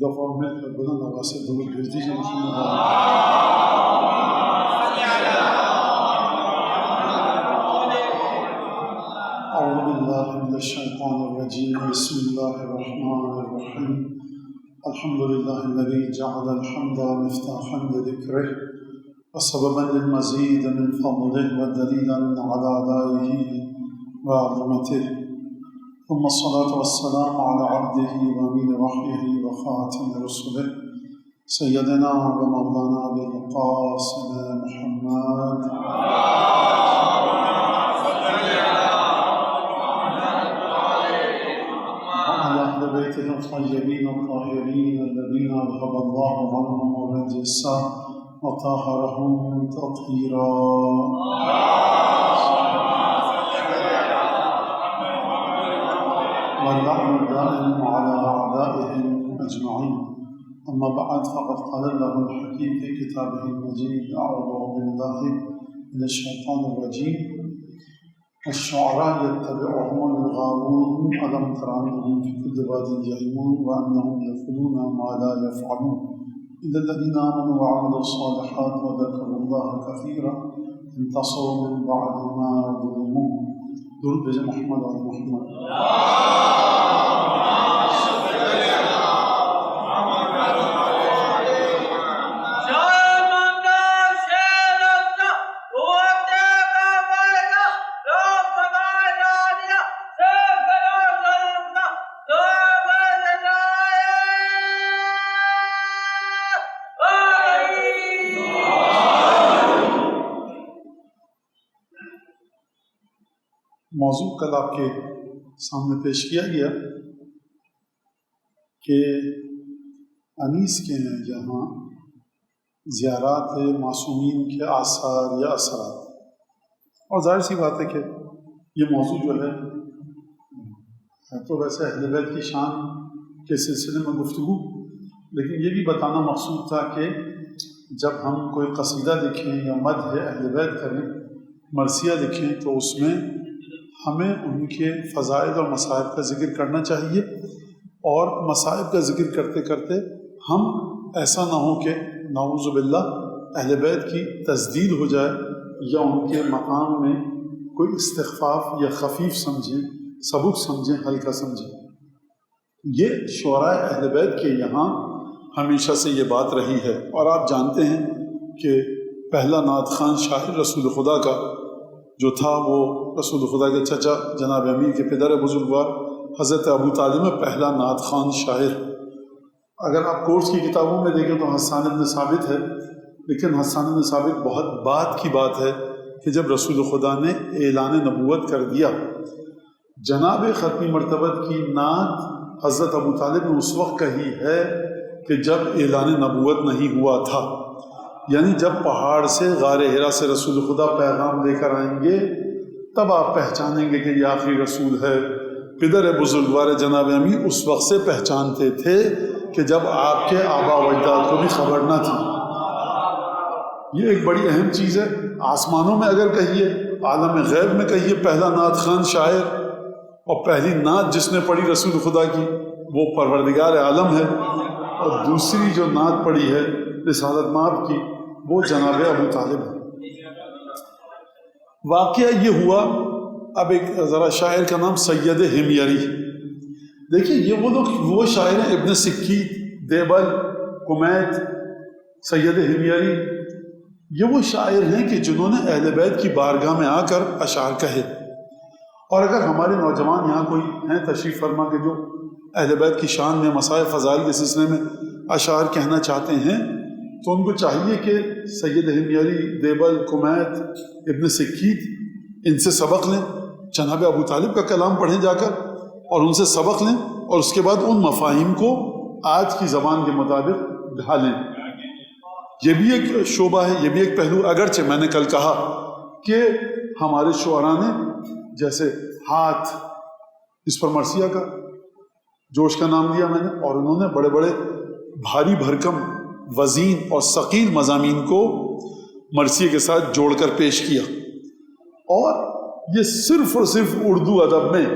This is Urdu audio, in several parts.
دفعہ مل کر بلند آواز سے درود بھیج دیجیے محمد اعوذ باللہ من الشیطان الرجیم بسم اللہ الرحمن الرحیم الحمد للہ الذی جعل الحمد مفتاحا لذکرہ وسببا للمزید من فضلہ ودلیلا علی آلائہ وعظمتہ ثم الصلاة والسلام على عبده وأمين وحيه وخاتم رسله سيدنا ومولانا أبي القاسم محمد وعلى أهل بيته الطيبين الطاهرين الذين أذهب الله عنهم الرجس وطهرهم تطهيرا واللعن الدائم على أعدائهم أجمعين أما بعد فقد قال الله الحكيم في كتابه المجيد أعوذ بالله من الشيطان الرجيم الشعراء يتبعهم الغاوون ألم تر أنهم في كل واد يهيمون وأنهم يقولون ما لا يفعلون إلا الذين آمنوا وعملوا الصالحات وذكروا الله كثيرا انتصروا من بعد ما ظلموا درود بھیجے محمد اور محمد موضوع کل آپ کے سامنے پیش کیا گیا کہ انیس کے ہیں یہاں زیارات معصومین کے آثار یا اثرات، اور ظاہر سی بات ہے کہ یہ موضوع جو ہے تو ویسے اہل بیت کی شان کے سلسلے میں گفتگو، لیکن یہ بھی بتانا مقصود تھا کہ جب ہم کوئی قصیدہ لکھیں یا مدح اہل بیت کریں، مرثیہ لکھیں، تو اس میں ہمیں ان کے فضائل اور مصائب کا ذکر کرنا چاہیے، اور مصائب کا ذکر کرتے کرتے ہم ایسا نہ ہو کہ نعوذ باللہ اہل بیت کی تزدید ہو جائے یا ان کے مقام میں کوئی استخفاف یا خفیف سمجھیں، سبک سمجھیں، ہلکا سمجھیں۔ یہ شعراء اہل بیت کے یہاں ہمیشہ سے یہ بات رہی ہے، اور آپ جانتے ہیں کہ پہلا نعت خوان شاعر رسول خدا کا جو تھا وہ رسول خدا کے چچا جناب امیر کے پدر بزرگوار حضرت ابو طالب میں پہلا نعت خوان شاعر۔ اگر آپ کورس کی کتابوں میں دیکھیں تو حسان بن ثابت ہے، لیکن حسان بن ثابت بہت بعد کی بات ہے کہ جب رسول خدا نے اعلان نبوت کر دیا، جناب ختمی مرتبت کی نعت حضرت ابو طالب نے اس وقت کہی ہے کہ جب اعلان نبوت نہیں ہوا تھا، یعنی جب پہاڑ سے غار حرا سے رسول خدا پیغام لے کر آئیں گے تب آپ پہچانیں گے کہ یہ آخری رسول ہے۔ پدر بزرگوار جناب امیر اس وقت سے پہچانتے تھے کہ جب آپ کے آبا و اجداد کو بھی خبر نہ تھی۔ یہ ایک بڑی اہم چیز ہے۔ آسمانوں میں اگر کہیے، عالم غیب میں کہیے، پہلا نعت خوان شاعر اور پہلی نعت جس نے پڑھی رسول خدا کی وہ پروردگار عالم ہے، اور دوسری جو نعت پڑھی ہے رسالت مآب کی وہ جناب ابو طالب ہے۔ واقعہ یہ ہوا، اب ایک ذرا شاعر کا نام سید ہمیری، دیکھیے یہ وہ شاعر ہیں، ابن سکیت، دیبل، کمیت، سید ہمیری، یہ وہ شاعر ہیں کہ جنہوں نے اہل بیت کی بارگاہ میں آ کر اشعار کہے۔ اور اگر ہمارے نوجوان یہاں کوئی ہیں تشریف فرما کے جو اہل بیت کی شان میں مسائل فضائل کے سلسلے میں اشعار کہنا چاہتے ہیں تو ان کو چاہیے کہ سید ہمیری، دیبل، کمیت، ابن سکیت، ان سے سبق لیں، جناب ابو طالب کا کلام پڑھیں جا کر اور ان سے سبق لیں، اور اس کے بعد ان مفاہیم کو آج کی زبان کے مطابق ڈھالیں۔ یہ بھی ایک شعبہ ہے، یہ بھی ایک پہلو، اگرچہ میں نے کل کہا کہ ہمارے شعراء نے جیسے ہاتھ، اس پر مرثیہ کا جوش کا نام دیا میں نے، اور انہوں نے بڑے بڑے بھاری بھرکم وزین اور ثقیل مضامین کو مرثیے کے ساتھ جوڑ کر پیش کیا، اور یہ صرف اور صرف اردو ادب میں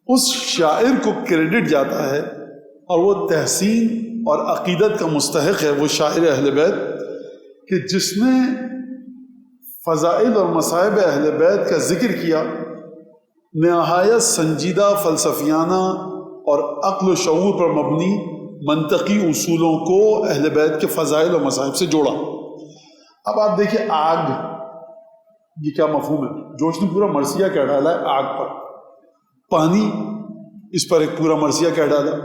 اس شاعر کو کریڈٹ جاتا ہے اور وہ تحسین اور عقیدت کا مستحق ہے وہ شاعر اہل بیت کہ جس نے فضائل اور مصائب اہل بیت کا ذکر کیا، نہایت سنجیدہ فلسفیانہ اور عقل و شعور پر مبنی منطقی اصولوں کو اہل بیت کے فضائل اور مصائب سے جوڑا۔ اب آپ دیکھیں آگ، یہ کیا مفہوم ہے؟ جوش نے پورا مرثیہ کہہ ڈالا ہے آگ پر، پانی اس پر ایک پورا مرثیہ کہہ ڈالا،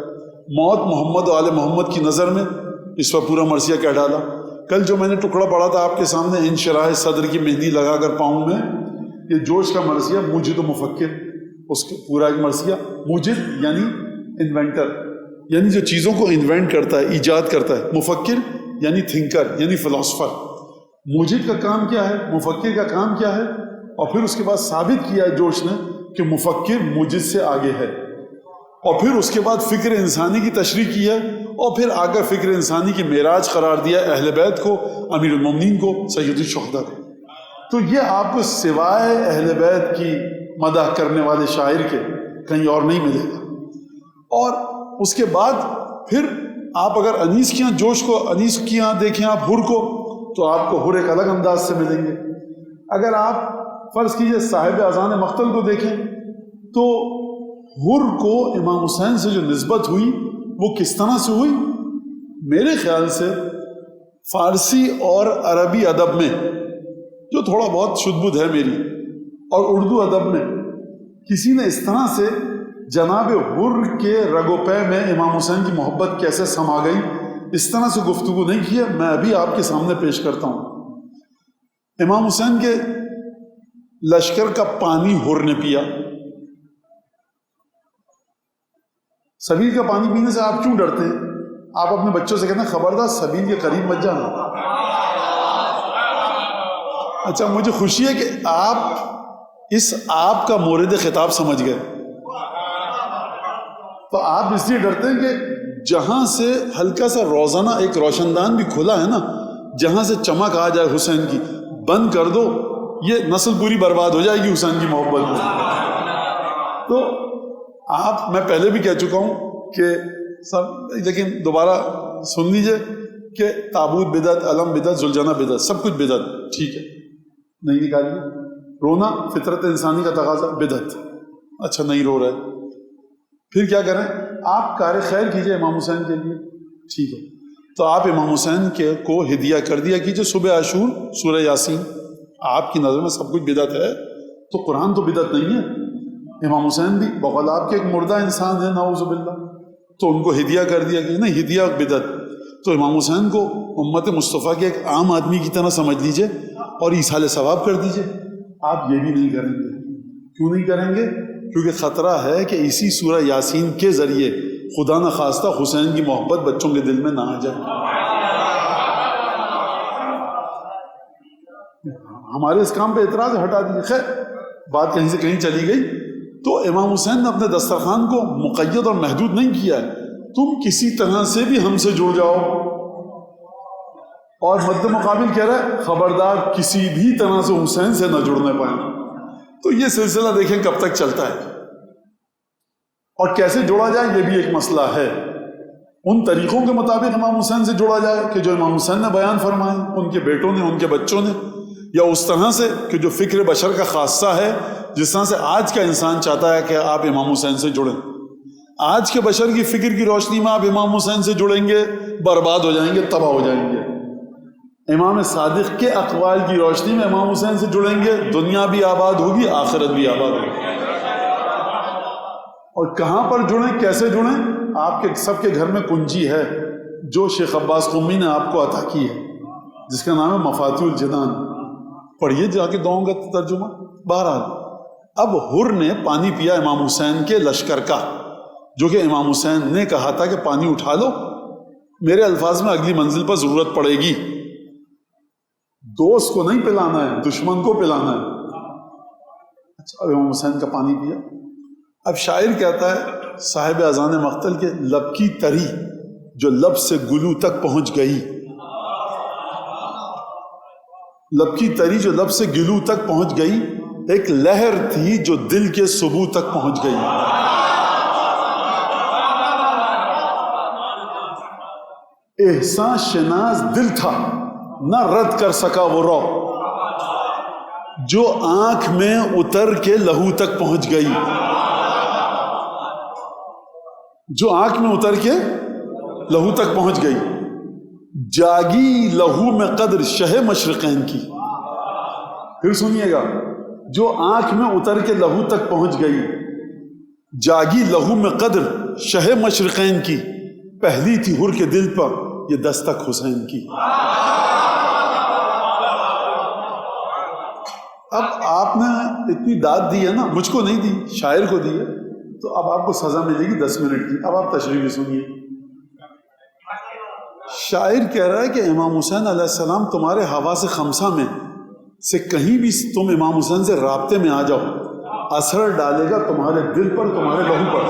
موت محمد و آل محمد کی نظر میں اس پر پورا مرثیہ کہہ ڈالا۔ کل جو میں نے ٹکڑا پڑھا تھا آپ کے سامنے، انشراح صدر کی مہندی لگا کر پاؤں میں، یہ جوش کا مرثیہ موجد و مفکر، اس کے پورا ایک مرثیہ۔ موجد یعنی انوینٹر، یعنی جو چیزوں کو انوینٹ کرتا ہے، ایجاد کرتا ہے۔ مفکر یعنی تھنکر، یعنی فلاسفر۔ موجد کا کام کیا ہے، مفکر کا کام کیا ہے، اور پھر اس کے بعد ثابت کیا ہے جوش نے کہ مفکر موجد سے آگے ہے، اور پھر اس کے بعد فکر انسانی کی تشریح کی ہے، اور پھر آ کر فکر انسانی کی معراج قرار دیا اہل بیت کو، امیر المومنین کو، سید الشہداء کو۔ تو یہ آپ کو سوائے اہل بیت کی مدح کرنے والے شاعر کے کہیں اور نہیں ملے گا۔ اور اس کے بعد پھر آپ اگر انیس کی یہاں جوش کو، انیس کی یہاں دیکھیں آپ حر کو، تو آپ کو حر ایک الگ انداز سے ملیں گے۔ اگر آپ فرض کیجئے صاحب اذان مقتل کو دیکھیں تو حر کو امام حسین سے جو نسبت ہوئی وہ کس طرح سے ہوئی؟ میرے خیال سے فارسی اور عربی ادب میں، جو تھوڑا بہت شدبد ہے میری، اور اردو ادب میں کسی نے اس طرح سے جناب حر کے رگ و پے میں امام حسین کی محبت کیسے سما گئی، اس طرح سے گفتگو نہیں کی ہے۔ میں ابھی آپ کے سامنے پیش کرتا ہوں۔ امام حسین کے لشکر کا پانی حر نے پیا۔ سبیل کا پانی پینے سے آپ کیوں ڈرتے ہیں؟ آپ اپنے بچوں سے کہتے ہیں خبردار سبیل کے قریب مت جانا۔ اچھا، مجھے خوشی ہے کہ آپ اس آپ کا مورد خطاب سمجھ گئے۔ تو آپ اس لیے ڈرتے ہیں کہ جہاں سے ہلکا سا روزانہ ایک روشن دان بھی کھلا ہے نا، جہاں سے چمک آ جائے حسین کی، بند کر دو، یہ نسل پوری برباد ہو جائے گی حسین کی محبت میں۔ تو آپ، میں پہلے بھی کہہ چکا ہوں کہ سب، لیکن دوبارہ سن لیجئے کہ تابوت بدعت، علم بدعت، زلجنہ بدعت، سب کچھ بدعت، ٹھیک ہے، نہیں نکالیے۔ رونا فطرت انسانی کا تقاضا، بدعت، اچھا نہیں رو رہے، پھر کیا کریں؟ آپ کار خیر کیجئے امام حسین کے لیے، ٹھیک ہے، تو آپ امام حسین کو ہدیہ کر دیا کیجئے صبح عاشور سورہ یاسین۔ آپ کی نظر میں سب کچھ بدعت ہے تو قرآن تو بدعت نہیں ہے، امام حسین بھی بقول آپ کے ایک مردہ انسان ہے نعوذ باللہ، تو ان کو ہدیہ کر دیا کہ نہیں، ہدیہ بدعت۔ تو امام حسین کو امت مصطفیٰ کے ایک عام آدمی کی طرح سمجھ لیجئے اور ایصال ثواب کر دیجئے۔ آپ یہ بھی نہیں کریں گے۔ کیوں نہیں کریں گے؟ کیونکہ خطرہ ہے کہ اسی سورہ یاسین کے ذریعے خدا نخواستہ حسین کی محبت بچوں کے دل میں نہ آ جائے۔ ہمارے اس کام پہ اعتراض ہٹا دیجیے۔ خیر، بات کہیں سے کہیں چلی گئی۔ تو امام حسین نے اپنے دسترخوان کو مقید اور محدود نہیں کیا ہے، تم کسی طرح سے بھی ہم سے جڑ جاؤ، اور مد مقابل کہہ رہا ہے خبردار کسی بھی طرح سے حسین سے نہ جڑنے پائیں۔ تو یہ سلسلہ دیکھیں کب تک چلتا ہے، اور کیسے جوڑا جائے یہ بھی ایک مسئلہ ہے۔ ان طریقوں کے مطابق امام حسین سے جوڑا جائے کہ جو امام حسین نے بیان فرمائے، ان کے بیٹوں نے، ان کے بچوں نے، یا اس طرح سے کہ جو فکر بشر کا خاصہ ہے، جس طرح سے آج کا انسان چاہتا ہے کہ آپ امام حسین سے جڑیں۔ آج کے بشر کی فکر کی روشنی میں آپ امام حسین سے جڑیں گے، برباد ہو جائیں گے، تباہ ہو جائیں گے۔ امام صادق کے اقوال کی روشنی میں امام حسین سے جڑیں گے، دنیا بھی آباد ہوگی، آخرت بھی آباد ہوگی۔ اور کہاں پر جڑیں، کیسے جڑیں؟ آپ کے سب کے گھر میں کنجی ہے جو شیخ عباس قمی نے آپ کو عطا کی ہے، جس کا نام ہے مفاتیح الجنان۔ پڑھیے جا کے دعاؤں کا ترجمہ۔ بہرحال اب حر نے پانی پیا امام حسین کے لشکر کا، جو کہ امام حسین نے کہا تھا کہ پانی اٹھا لو، میرے الفاظ میں اگلی منزل پر ضرورت پڑے گی۔ دوست کو نہیں پلانا ہے، دشمن کو پلانا ہے۔ اچھا، امام حسین کا پانی پیا۔ اب شاعر کہتا ہے صاحب اذان مقتل کے لب کی تری جو لب سے گلو تک پہنچ گئی، لب کی تری جو لب سے گلو تک پہنچ گئی، ایک لہر تھی جو دل کے سبو تک پہنچ گئی۔ احسان شناس دل تھا نہ رد کر سکا وہ رو، جو آنکھ میں اتر کے لہو تک پہنچ گئی، جو آنکھ میں اتر کے لہو تک پہنچ گئی، جاگی لہو میں قدر شہ مشرقین کی. پھر سنیے گا، جو آنکھ میں اتر کے لہو تک پہنچ گئی، جاگی لہو میں قدر شہ مشرقین کی، پہلی تھی ہر کے دل پر یہ دستک حسین کی. اب آپ نے اتنی داد دی ہے نا، مجھ کو نہیں دی، شاعر کو دی ہے، تو اب آپ کو سزا ملے گی 10 منٹ کی. اب آپ تشریح سنیے. شاعر کہہ رہا ہے کہ امام حسین علیہ السلام تمہارے حواس خمسہ میں سے کہیں بھی تم امام حسین سے رابطے میں آ جاؤ، اثر ڈالے گا تمہارے دل پر، تمہارے لہو پر.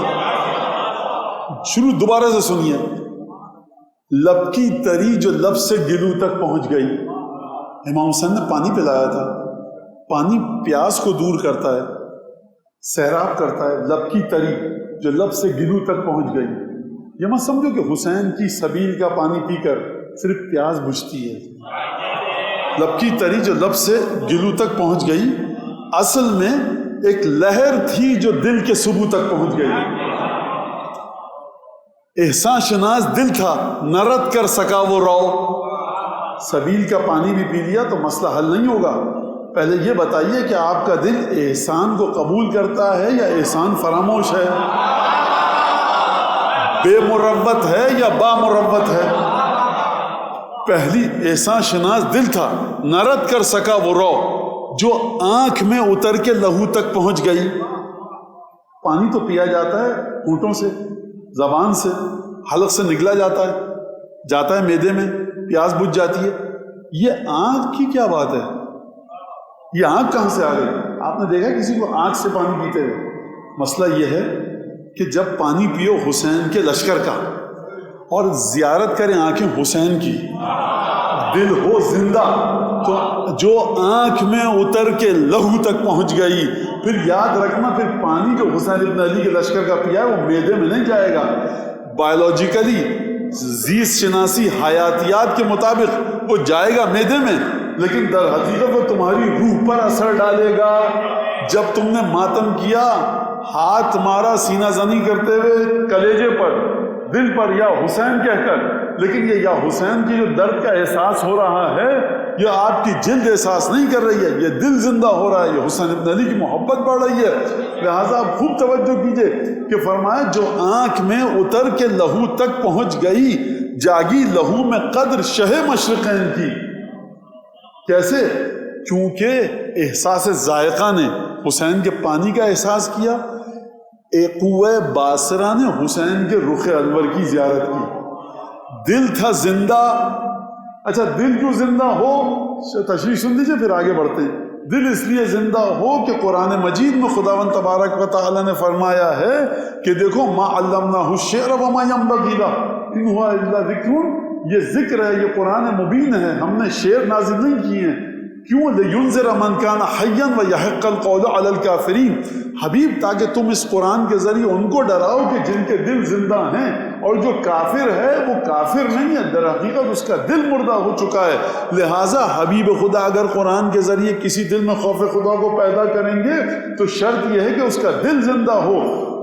شروع دوبارہ سے سنیے. لب کی تری جو لب سے گلو تک پہنچ گئی. امام حسین نے پانی پلایا تھا. پانی پیاس کو دور کرتا ہے، سیراب کرتا ہے. لب کی تری جو لب سے گلو تک پہنچ گئی. یہ مت سمجھو کہ حسین کی سبیل کا پانی پی کر صرف پیاس بجھتی ہے. لب کی تری جو لب سے گلو تک پہنچ گئی، اصل میں ایک لہر تھی جو دل کے سبو تک پہنچ گئی. احسان شناس دل تھا نہ رد کر سکا وہ رو. سبیل کا پانی بھی پی لیا تو مسئلہ حل نہیں ہوگا. پہلے یہ بتائیے کہ آپ کا دل احسان کو قبول کرتا ہے یا احسان فراموش ہے، بے مروت ہے یا با مروت ہے. پہلی احسان شناس دل تھا نہ رد کر سکا وہ رو، جو آنکھ میں اتر کے لہو تک پہنچ گئی. پانی تو پیا جاتا ہے ہونٹوں سے، زبان سے، حلق سے نگلا جاتا ہے معدے میں، پیاس بجھ جاتی ہے. یہ آنکھ کی کیا بات ہے؟ یہ آنکھ کہاں سے آ گئی؟ آپ نے دیکھا کسی کو آنکھ سے پانی پیتے ہوئے؟ مسئلہ یہ ہے کہ جب پانی پیو حسین کے لشکر کا اور زیارت کریں آنکھیں حسین کی، دل ہو زندہ، تو جو آنکھ میں اتر کے لہو تک پہنچ گئی. پھر یاد رکھنا، پھر پانی جو حسین ابن علی کے لشکر کا پیا ہے وہ معدے میں نہیں جائے گا. بایولوجیکلی، زیست شناسی، حیاتیات کے مطابق وہ جائے گا معدے میں، لیکن در حقیقت وہ تمہاری روح پر اثر ڈالے گا. جب تم نے ماتم کیا، ہاتھ مارا سینہ زنی کرتے ہوئے کلیجے پر، دل پر، یا حسین کہہ کر، لیکن یہ یا حسین کی جو درد کا احساس ہو رہا ہے، یہ آپ کی جلد احساس نہیں کر رہی ہے، یہ دل زندہ ہو رہا ہے، یہ حسین ابن علی کی محبت بڑھ رہی ہے. لہٰذا آپ خوب توجہ کیجئے کہ فرمایا جو آنکھ میں اتر کے لہو تک پہنچ گئی، جاگی لہو میں قدر شہ مشرقین کی. کیسے؟ چونکہ احساس ذائقہ نے حسین کے پانی کا احساس کیا، ایک قوہ باصرہ نے حسین کے رخ انور کی زیارت کی. دل تھا زندہ. اچھا، دل کیوں زندہ ہو؟ تشریح سن لیجیے پھر آگے بڑھتے ہیں. دل اس لیے زندہ ہو کہ قرآن مجید میں خداوند تبارک و تعالی نے فرمایا ہے کہ دیکھو، ما علمناہ الشعر وما ينبغی لہ ان ہوا الا ذکر. یہ ذکر ہے، یہ قرآن مبین ہے، ہم نے شعر نازل نہیں کیے ہیں. کیوں؟ لینذر من کان حیا ویحق القول علی الکافرین. حبیب، تاکہ تم اس قرآن کے ذریعے ان کو ڈراؤ کہ جن کے دل زندہ ہیں، اور جو کافر ہے وہ کافر نہیں ہے، در حقیقت اس کا دل مردہ ہو چکا ہے. لہٰذا حبیب خدا اگر قرآن کے ذریعے کسی دل میں خوف خدا کو پیدا کریں گے تو شرط یہ ہے کہ اس کا دل زندہ ہو.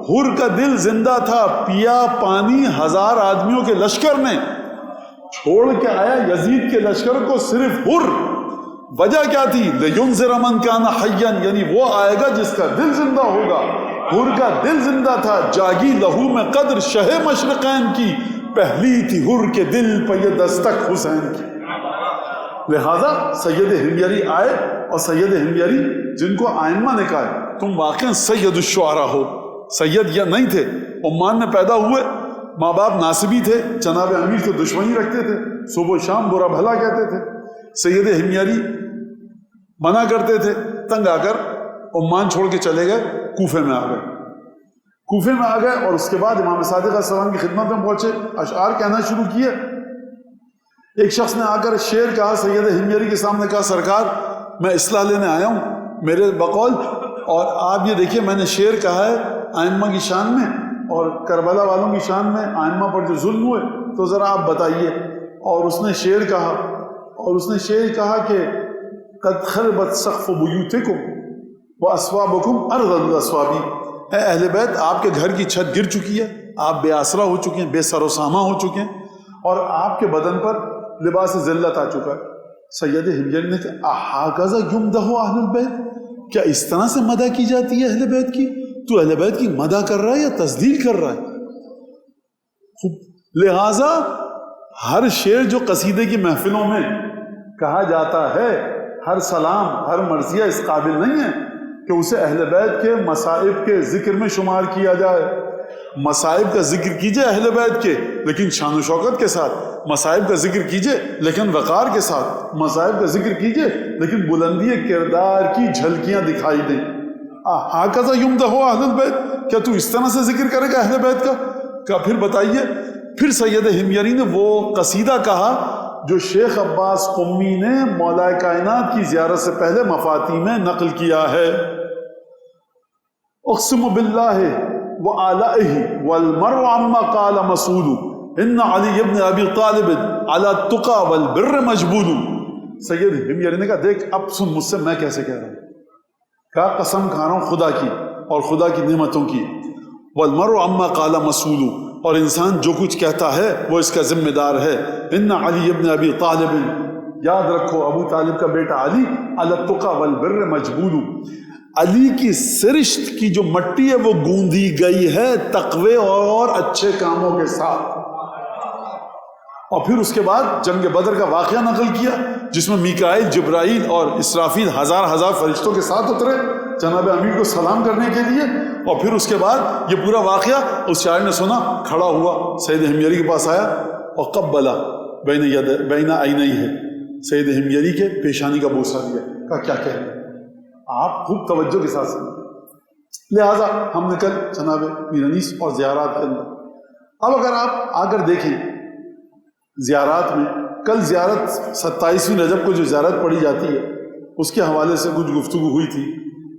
حر کا دل زندہ تھا، پیا پانی 1000 آدمیوں کے لشکر نے، چھوڑ کے آیا یزید کے لشکر کو صرف حر. وجہ کیا تھی؟ لینذر من کان حیا، یعنی وہ آئے گا جس کا دل زندہ ہوگا. حر کا دل زندہ تھا، جاگی لہو میں قدر شہ مشرقین کی، پہلی تھی حر کے دل پہ یہ دستک حسین کی. لہذا سید حمیری آئے، اور سید حمیری جن کو آئمہ نے کہا تم واقعا سید الشعراء ہو. سید یا نہیں تھے، عمان میں پیدا ہوئے، ماں باپ ناصبی تھے، جناب امیر سے دشمنی رکھتے تھے، صبح و شام برا بھلا کہتے تھے. سید حمیری منع کرتے تھے، تنگ آ کر عمان چھوڑ کے چلے گئے، کوفے میں آ گئے. اور اس کے بعد امام صادق علیہ السلام کی خدمت میں پہنچے، اشعار کہنا شروع کیے. ایک شخص نے آ کر شعر کہا سید حمیری کے سامنے، کہا سرکار میں اصلاح لینے آیا ہوں میرے بقول، اور آپ یہ دیکھیے میں نے شعر کہا ہے آئمہ کی شان میں اور کربلا والوں کی شان میں، آئمہ پر جو ظلم ہوئے تو ذرا آپ بتائیے. اور اس نے شعر کہا کہ قد خربت سقف بیوتکم واسوابکم ارض الاسوابی. اے اہل بیت، آپ کے گھر کی چھت گر چکی ہے، آپ بے آسرا ہو چکے ہیں، بے سر و ساما ہو چکے ہیں، اور آپ کے بدن پر لباس ذلت آ چکا ہے. سید ہمجری نے کہا احاکذا یمدح اہل البیت، کیا اس طرح سے مدح کی جاتی ہے اہل بیت کی؟ تو اہل بیت کی مدح کر رہا ہے یا تذلیل کر رہا ہے؟ لہٰذا ہر شعر جو قصیدے کی محفلوں میں کہا جاتا ہے، ہر سلام، ہر مرثیہ اس قابل نہیں ہے کہ اسے اہل بیت کے مصائب کے ذکر میں شمار کیا جائے. مصائب کا ذکر کیجئے اہل بیت کے، لیکن شان و شوکت کے ساتھ. مصائب کا ذکر کیجئے لیکن وقار کے ساتھ. مصائب کا ذکر کیجئے لیکن بلندی کردار کی جھلکیاں دکھائی دیں. ہاکذا یمدح اہل البیت، کیا تو اس طرح سے ذکر کرے گا اہل بیت کا؟ پھر بتائیے. پھر سید ہمجری نے وہ قصیدہ کہا جو شیخ عباس قمی نے مولا کائنات کی زیارت سے پہلے مفاتیح میں نقل کیا ہے. اقسم باللہ وآلائہ والمرء عما قال مسئول ان علی ابن ابی طالب علی التقى والبر مجبول. سید ہمجری نے کہا دیکھ اب سن مجھ سے میں کیسے کہہ رہا ہوں. کہا قسم کھا رہا ہوں خدا کی اور خدا کی نعمتوں کی. والمرء عما قال مسئول، اور انسان جو کچھ کہتا ہے وہ اس کا ذمہ دار ہے. ان علی ابن ابی طالب، یاد رکھو ابو طالب کا بیٹا علی، علی التقى والبر مجبول، علی کی سرشت کی جو مٹی ہے وہ گوندھی گئی ہے تقوی اور اچھے کاموں کے ساتھ. اور پھر اس کے بعد جنگ بدر کا واقعہ نقل کیا جس میں میکائیل، جبرائیل اور اسرافیل ہزار فرشتوں کے ساتھ اترے جناب امیر کو سلام کرنے کے لیے. اور پھر اس کے بعد یہ پورا واقعہ اس شاعر نے سنا، کھڑا ہوا سید ہمجری کے پاس آیا اور قبلہ بین عینیہ، سید ہمجری کے پیشانی کا بوسہ دیا. کہا کیا کہہ رہے ہیں آپ، خوب توجہ کے ساتھ سنیں. لہٰذا ہم نے کل جناب میر انیس اور زیارات کے اندر، اب اگر آپ آ کر دیکھیں زیارات میں، کل زیارت 27ویں رجب کو جو زیارت پڑھی جاتی ہے اس کے حوالے سے کچھ گفتگو ہوئی تھی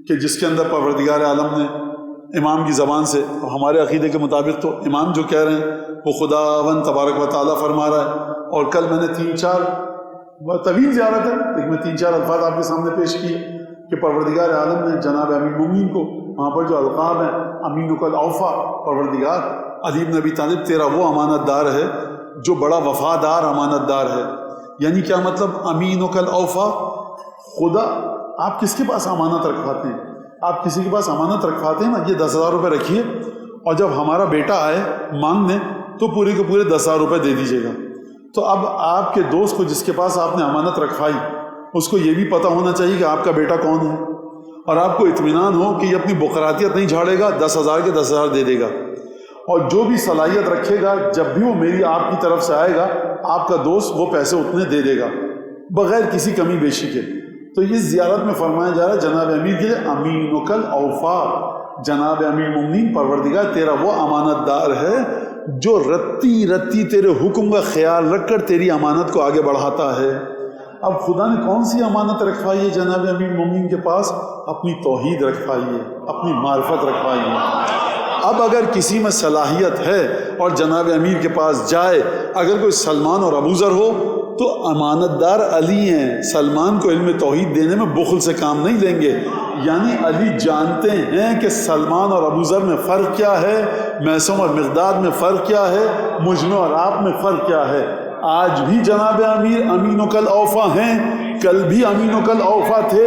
کہ جس کے اندر پروردگار عالم نے امام کی زبان سے، ہمارے عقیدے کے مطابق تو امام جو کہہ رہے ہیں وہ خداوند تبارک و تعالیٰ فرما رہا ہے. اور کل میں نے 3-4 طویل زیارت ہے لیکن میں 3-4 الفاظ آپ کے سامنے پیش کیے کہ پروردگار عالم نے جناب امیر مومنین کو وہاں پر جو القاب ہیں، امینک الاوفا، پروردگار علی بن ابی طالب تیرا وہ امانت دار ہے جو بڑا وفادار امانت دار ہے. یعنی کیا مطلب امینک الاوفا؟ خدا آپ کس کے پاس امانت رکھواتے ہیں؟ آپ کسی کے پاس امانت رکھواتے ہیں نا، یہ 10,000 روپے رکھیے اور جب ہمارا بیٹا آئے مانگنے تو پورے کے پورے 10,000 روپے دے دیجیے گا. تو اب آپ کے دوست کو جس کے پاس آپ نے امانت رکھوائی اس کو یہ بھی پتہ ہونا چاہیے کہ آپ کا بیٹا کون ہے، اور آپ کو اطمینان ہو کہ یہ اپنی بقراتیت نہیں جھاڑے گا، 10,000 کے 10,000 دے دے گا. اور جو بھی صلاحیت رکھے گا جب بھی وہ میری آپ کی طرف سے آئے گا آپ کا دوست وہ پیسے اتنے دے دے گا بغیر کسی کمی بیشی کے. تو اس زیارت میں فرمایا جا رہا ہے جناب امیر کے لیے امینک الاوفا، جناب امیر مومنین پروردگار تیرا وہ امانت دار ہے جو رتی رتی تیرے حکم کا خیال رکھ کر تیری امانت کو آگے بڑھاتا ہے. اب خدا نے کون سی امانت رکھوائی ہے جناب امیر مومنین کے پاس؟ اپنی توحید رکھوائی ہے، اپنی معرفت رکھوائی ہے. اب اگر کسی میں صلاحیت ہے اور جناب امیر کے پاس جائے، اگر کوئی سلمان اور ابوذر ہو تو امانت دار علی ہیں. سلمان کو علم توحید دینے میں بخل سے کام نہیں لیں گے. یعنی علی جانتے ہیں کہ سلمان اور ابوذر میں فرق کیا ہے، میسم اور مقداد میں فرق کیا ہے، مجھ میں اور آپ میں فرق کیا ہے. آج بھی جناب امیر امینک الاوفا ہیں، کل بھی امینک الاوفا تھے.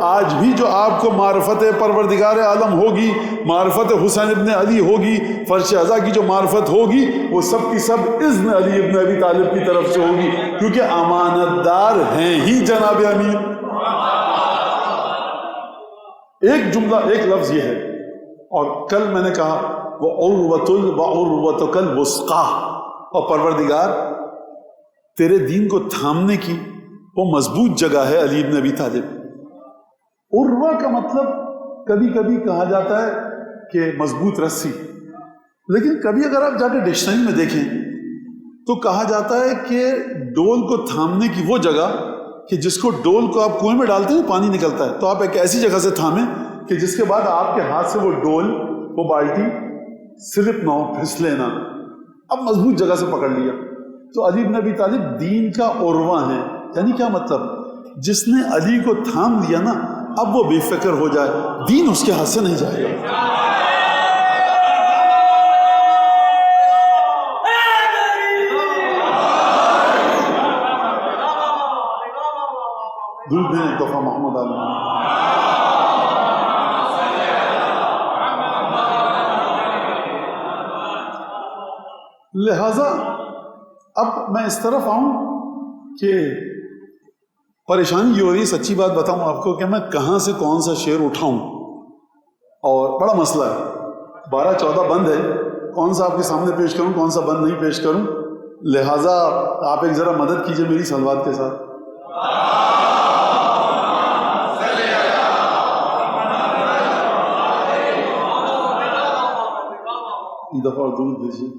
آج بھی جو آپ کو معرفت پروردگار عالم ہوگی، معرفت حسین ابن علی ہوگی، فرش ازا کی جو معرفت ہوگی وہ سب کی سب اذن علی ابن ابی طالب کی طرف سے ہوگی، کیونکہ امانت دار ہیں ہی جناب امیر. ایک جملہ، ایک لفظ یہ ہے. اور کل میں نے کہا وہ وعروۃ الوثقی، اور پروردگار تیرے دین کو تھامنے کی وہ مضبوط جگہ ہے علی ابن ابی طالب. عروہ کا مطلب کبھی کبھی کہا جاتا ہے کہ مضبوط رسی، لیکن کبھی اگر آپ جا کے ڈکشنری میں دیکھیں تو کہا جاتا ہے کہ ڈول کو تھامنے کی وہ جگہ کہ جس کو ڈول کو آپ کنویں میں ڈالتے ہیں پانی نکلتا ہے، تو آپ ایک ایسی جگہ سے تھامیں کہ جس کے بعد آپ کے ہاتھ سے وہ ڈول، وہ بالٹی سلپ نہ ہو، پھسلے نہ. اب مضبوط جگہ سے پکڑ لیا. تو علی بن ابی طالب دین کا عروہ ہیں. یعنی کیا مطلب؟ جس نے علی کو تھام لیا نا، اب وہ بے فکر ہو جائے، دین اس کے ہاتھ سے نہیں جائے گا. درود دیں ایک دفعہ محمد علی. لہذا اب میں اس طرف آؤں کہ پریشانی یہ ہو رہی ہے، سچی بات بتاؤں آپ کو، کہ میں کہاں سے کون سا شعر اٹھاؤں، اور بڑا مسئلہ ہے. 12-14 بند ہے، کون سا آپ کے سامنے پیش کروں، کون سا بند نہیں پیش کروں. لہٰذا آپ ایک ذرا مدد کیجئے میری صلوات کے ساتھ. ایک دفعہ اور درود بھیجیے.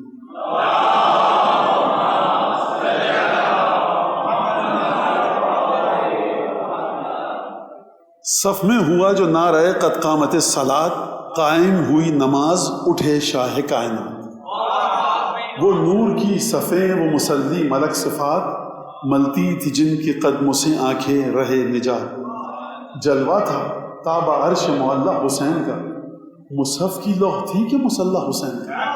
صف میں ہوا جو نعرہ قد قامت الصلاۃ، قائم ہوئی نماز اٹھے شاہ کائنات. وہ نور کی صفیں وہ مصلی ملک صفات، ملتی تھی جن کے قدموں سے آنکھیں رہے نجات. جلوہ تھا تابع عرش معلیٰ حسین کا، مصحف کی لوح تھی کہ مصلی حسین کا.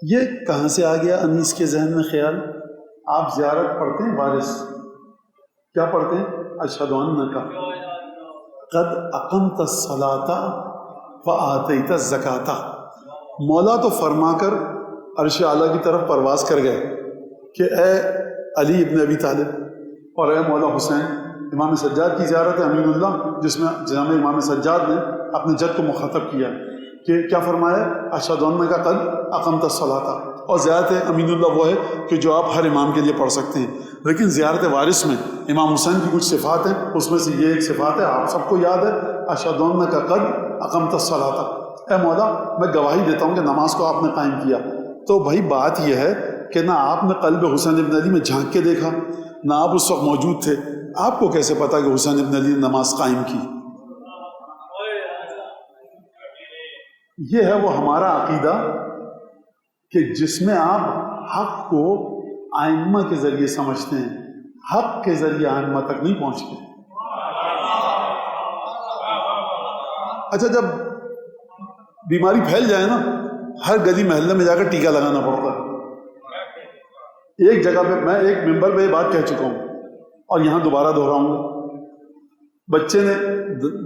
یہ کہاں سے آ گیا انیس کے ذہن میں خیال؟ آپ زیارت پڑھتے ہیں وارث، کیا پڑھتے ہیں؟ اشہد انک قد اقمت الصلاۃ وآتیت الزکاۃ. مولا تو فرما کر عرش اعلیٰ کی طرف پرواز کر گئے کہ اے علی ابن ابی طالب اور اے مولا حسین. امام سجاد کی زیارت ہے امین اللہ، جس میں جناب امام سجاد نے اپنے جد کو مخاطب کیا کہ کیا فرمایا؟ اشہد انک قد اقمت الصلاۃ. اور زیارت امین اللہ وہ ہے کہ جو آپ ہر امام کے لیے پڑھ سکتے ہیں. لیکن زیارت وارث میں امام حسین کی کچھ صفات ہیں، اس میں سے یہ ایک صفات ہے، آپ سب کو یاد ہے، اشہد انک قد اقمت الصلاۃ. اے مولا میں گواہی دیتا ہوں کہ نماز کو آپ نے قائم کیا. تو بھائی بات یہ ہے کہ نہ آپ نے قلب حسین ابن علی میں جھانک کے دیکھا، نہ آپ اس وقت موجود تھے، آپ کو کیسے پتا کہ حسین ابن علی نے نماز قائم کی؟ یہ ہے وہ ہمارا عقیدہ کہ جس میں آپ حق کو آئمہ کے ذریعے سمجھتے ہیں، حق کے ذریعے آئمہ تک نہیں پہنچتے. اچھا جب بیماری پھیل جائے نا، ہر گلی محلے میں جا کر ٹیکہ لگانا پڑتا ہے. ایک جگہ پہ میں ایک ممبر پہ یہ بات کہہ چکا ہوں اور یہاں دوبارہ دہراؤں گا. بچے نے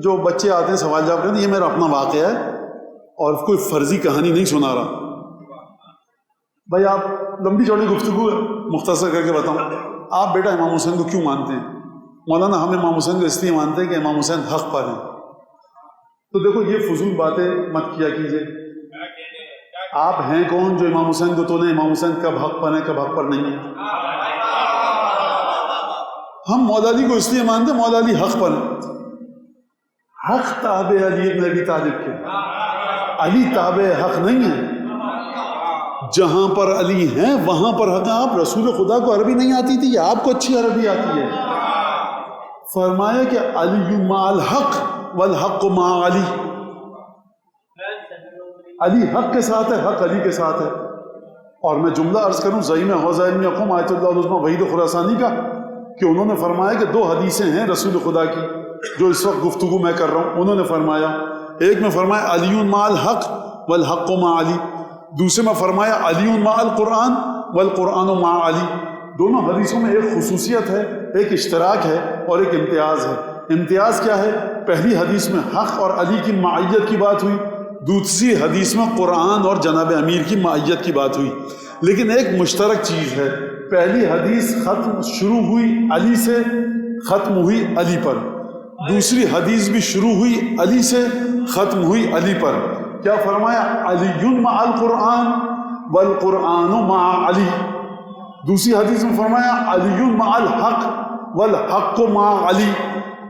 جو بچے آتے ہیں سوال جواب کرتے ہیں، یہ میرا اپنا واقعہ ہے اور کوئی فرضی کہانی نہیں سنا رہا. بھائی آپ لمبی چوڑی گفتگو ہے، مختصر کر کے بتاؤں. آپ بیٹا امام حسین کو کیوں مانتے ہیں؟ مولانا ہم امام حسین کو اس لیے مانتے ہیں کہ امام حسین حق پر ہیں. تو دیکھو یہ فضول باتیں مت کیا کیجیے. آپ ہیں کون جو امام حسین کو تولیں امام حسین کب حق پر ہیں کب حق پر نہیں ہیں؟ ہم مولا علی کو اس لیے مانتے ہیں مولا علی حق پر ہیں. حق تابع علی ابن ابی طالب کے، علی تابع حق نہیں ہے. جہاں پر علی ہیں وہاں پر حق. آپ رسول خدا کو عربی نہیں آتی تھی یا آپ کو اچھی عربی آتی ہے؟ فرمایا کہ علی مع الحق والحق مع علی. علی حق کے ساتھ ہے، حق علی کے ساتھ ہے. اور میں جملہ عرض کروں زعیم حوزہ علم یقوم آیت اللہ العظمیٰ وحید خراسانی کا، کہ انہوں نے فرمایا کہ 2 حدیثیں ہیں رسول خدا کی جو اس وقت گفتگو میں کر رہا ہوں. انہوں نے فرمایا، ایک میں فرمایا علی مع الحق والحق مع علی، دوسرے میں فرمایا علی مع القرآن والقرآن مع علی. دونوں حدیثوں میں ایک خصوصیت ہے، ایک اشتراک ہے اور ایک امتیاز ہے. امتیاز کیا ہے؟ پہلی حدیث میں حق اور علی کی معیت کی بات ہوئی، دوسری حدیث میں قرآن اور جناب امیر کی معیت کی بات ہوئی. لیکن ایک مشترک چیز ہے، پہلی حدیث ختم شروع ہوئی علی سے، ختم ہوئی علی پر. دوسری حدیث بھی شروع ہوئی علی سے، ختم ہوئی علی پر. کیا فرمایا؟ علی مع القرآن والقرآن مع علی. دوسری حدیث میں فرمایا علی مع الحق والحق مع علی.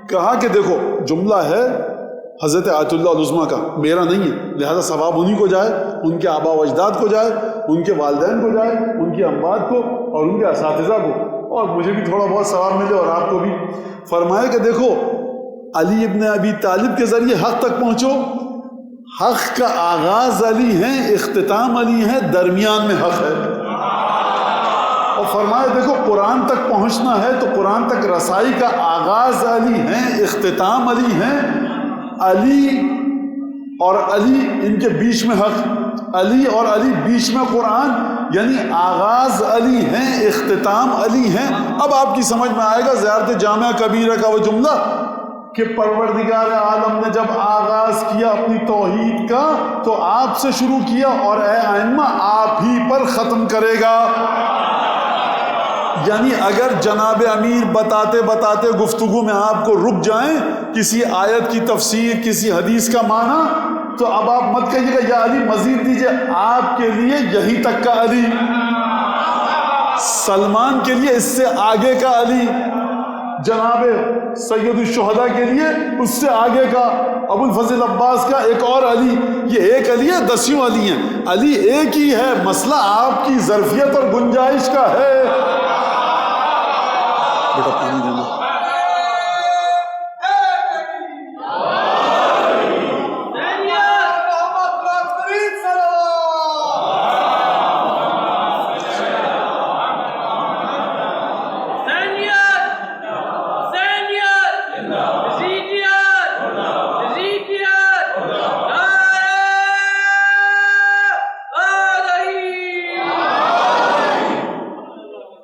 کہا کہ دیکھو جملہ ہے حضرت آیت اللہ العظمیٰ کا، میرا نہیں ہے، لہذا ثواب انہی کو جائے، ان کے آبا و اجداد کو جائے، ان کے والدین کو جائے، ان کی اموات کو اور ان کے اساتذہ کو، اور مجھے بھی تھوڑا بہت ثواب ملے اور آپ کو بھی. فرمایا کہ دیکھو علی ابن ابی طالب کے ذریعے حق تک پہنچو، حق کا آغاز علی ہے، اختتام علی ہے، درمیان میں حق ہے. اور فرمایا دیکھو قرآن تک پہنچنا ہے تو قرآن تک رسائی کا آغاز علی ہے، اختتام علی ہے. علی اور علی ان کے بیچ میں حق، علی اور علی بیچ میں قرآن، یعنی آغاز علی ہیں، اختتام علی ہیں. اب آپ کی سمجھ میں آئے گا زیارت جامعہ کبیرہ کا وہ جملہ کہ پروردگار عالم نے جب آغاز کیا اپنی توحید کا تو آپ سے شروع کیا اور اے ائمہ آپ ہی پر ختم کرے گا. یعنی اگر جناب امیر بتاتے بتاتے گفتگو میں آپ کو رک جائیں کسی آیت کی تفسیر، کسی حدیث کا معنی، تو اب آپ مت کہیے گا یا علی مزید دیجئے، آپ کے لیے یہی تک کا علی، سلمان کے لیے اس سے آگے کا علی، جناب سید الشہداء کے لیے اس سے آگے کا، ابو الفضل عباس کا ایک اور علی. یہ ایک علی ہے، دسیوں علی ہیں. علی ایک ہی ہے، مسئلہ آپ کی ظرفیت اور گنجائش کا ہے. بیٹا پانی دینا.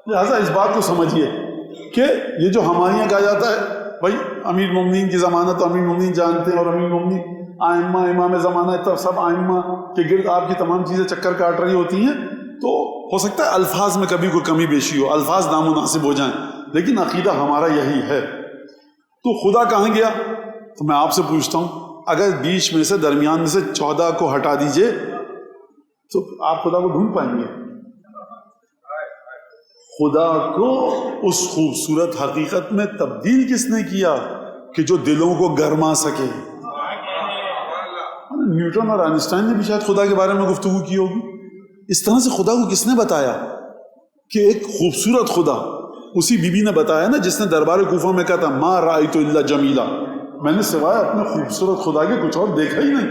لہٰذا اس بات کو سمجھیے کہ یہ جو ہمارے یہاں کہا جاتا ہے بھائی امیر المومنین کی ضمانت تو امیر المومنین جانتے ہیں، اور امیر المومنین آئمہ امام زمانہ تب سب آئمہ کے گرد آپ کی تمام چیزیں چکر کاٹ رہی ہوتی ہیں، تو ہو سکتا ہے الفاظ میں کبھی کوئی کمی بیشی ہو، الفاظ نامناسب ہو جائیں، لیکن عقیدہ ہمارا یہی ہے. تو خدا کہاں گیا؟ تو میں آپ سے پوچھتا ہوں اگر بیچ میں سے درمیان میں سے 14 کو ہٹا دیجئے تو آپ خدا کو ڈھونڈ پائیں گے؟ خدا کو اس خوبصورت حقیقت میں تبدیل کس نے کیا کہ جو دلوں کو گرما سکے؟ نیوٹن اور آئنسٹائن نے بھی شاید خدا کے بارے میں گفتگو کی ہوگی. اس طرح سے خدا کو کس نے بتایا کہ ایک خوبصورت خدا؟ اسی بی بی نے بتایا نا جس نے دربار کوفہ میں کہا تھا ما رأیت الا جمیلا، میں نے سوائے اپنے خوبصورت خدا کے کچھ اور دیکھا ہی نہیں.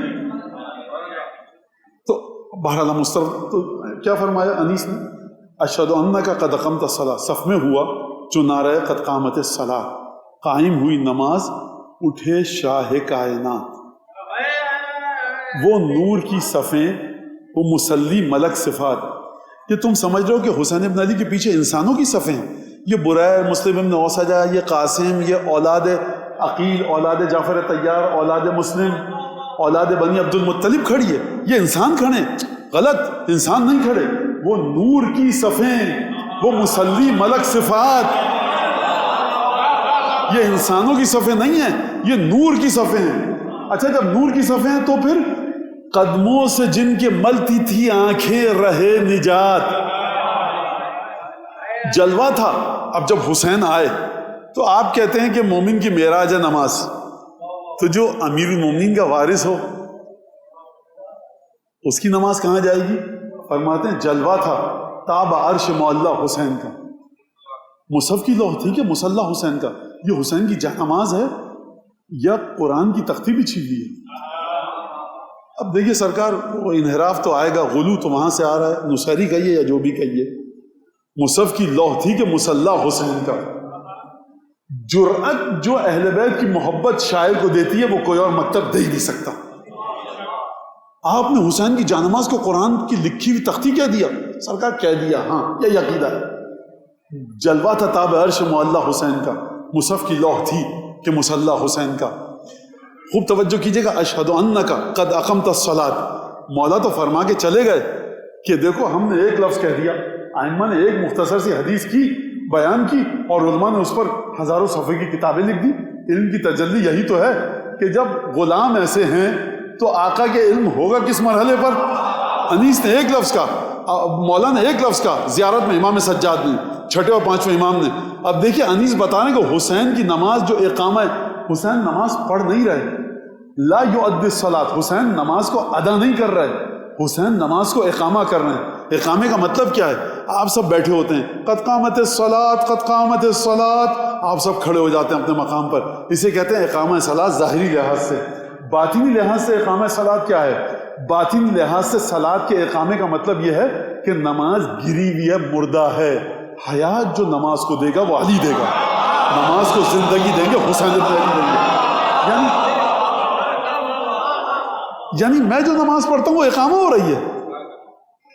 تو بہرحال مسترد تو کیا فرمایا انیس نے؟ اشہد انک قد اقمت الصلاۃ، صف میں ہوا جو نعرہ قد قامت الصلاۃ، قائم ہوئی نماز، اٹھے شاہ کائنات. وہ نور کی صفیں، وہ مسلی ملک صفات. یہ تم سمجھ رہے ہو کہ حسین ابن علی کے پیچھے انسانوں کی صفیں ہیں؟ یہ بریر، مسلم ابن اوسجہ، یہ قاسم، یہ اولاد عقیل، اولاد جعفر طیار، اولاد مسلم، اولاد بنی عبد المطلب کھڑی ہے. یہ انسان کھڑے؟ غلط، انسان نہیں کھڑے. وہ نور کی صفیں، وہ مسلی ملک صفات. یہ انسانوں کی صفیں نہیں ہیں، یہ نور کی صفیں ہیں. اچھا جب نور کی صفیں ہیں تو پھر قدموں سے جن کے ملتی تھی آنکھیں رہے نجات، جلوہ تھا. اب جب حسین آئے تو آپ کہتے ہیں کہ مومن کی معراج ہے نماز، تو جو امیر المومنین کا وارث ہو اس کی نماز کہاں جائے گی؟ فرماتے ہیں جلوہ تھا تاب عرش معلّہ حسین کا. مصحف کی لوح تھی کہ مصلی حسین کا. یہ حسین کی جانماز ہے یا قرآن کی تختی بچھی ہوئی ہے؟ اب دیکھیے سرکار، وہ انحراف تو آئے گا، غلو تو وہاں سے آ رہا ہے، نصیری کہیے یا جو بھی کہیے. مصحف کی لوح تھی کہ مصلی حسین کا. جرأت جو اہل بیت کی محبت شاعر کو دیتی ہے وہ کوئی اور مکتب دے ہی نہیں سکتا. آپ نے حسین کی جانماز کو قرآن کی لکھی ہوئی تختی کہہ دیا. سرکار کہہ دیا، ہاں یہ عقیدہ ہے. جلوہ تھا تاب عرش معلّہ حسین کا، مصحف کی لوح تھی کہ مصلی حسین کا. خوب توجہ کیجئے گا. اشہد انک قد اقمت الصلاۃ، مولا تو فرما کے چلے گئے کہ دیکھو ہم نے ایک لفظ کہہ دیا، ائمہ نے ایک مختصر سی حدیث کی، بیان کی، اور علماء نے اس پر ہزاروں صفحے کی کتابیں لکھ دی. علم کی تجلی یہی تو ہے کہ جب غلام ایسے ہیں تو آقا کے علم ہوگا کس مرحلے پر؟ انیس نے ایک لفظ کا، مولا نے ایک لفظ کا، زیارت میں امام سجاد نے، چھٹے اور پانچویں امام نے. اب دیکھیے انیس بتا رہے ہیں کہ حسین کی نماز جو اقامہ ہے، حسین نماز پڑھ نہیں رہے، لا یؤدی الصلاۃ، حسین نماز کو ادا نہیں کر رہے، حسین نماز کو اقامہ کر رہے ہیں. اقامے کا مطلب کیا ہے؟ آپ سب بیٹھے ہوتے ہیں، قد قامت الصلاۃ قد قامت الصلاۃ، آپ سب کھڑے ہو جاتے ہیں اپنے مقام پر. اسے کہتے ہیں اقامہ صلاۃ ظاہری لحاظ سے. باطنی لحاظ سے اقامہ صلاۃ کیا ہے؟ باطنی لحاظ سے صلاۃ کے اقامے کا مطلب یہ ہے کہ نماز گری ہوئی ہے، مردہ ہے۔ حیات جو نماز کو دے گا وہ علی دے گا، نماز کو زندگی دیں گے حسین ابن علی دیں گے۔ یعنی میں جو نماز پڑھتا ہوں وہ اقامہ ہو رہی ہے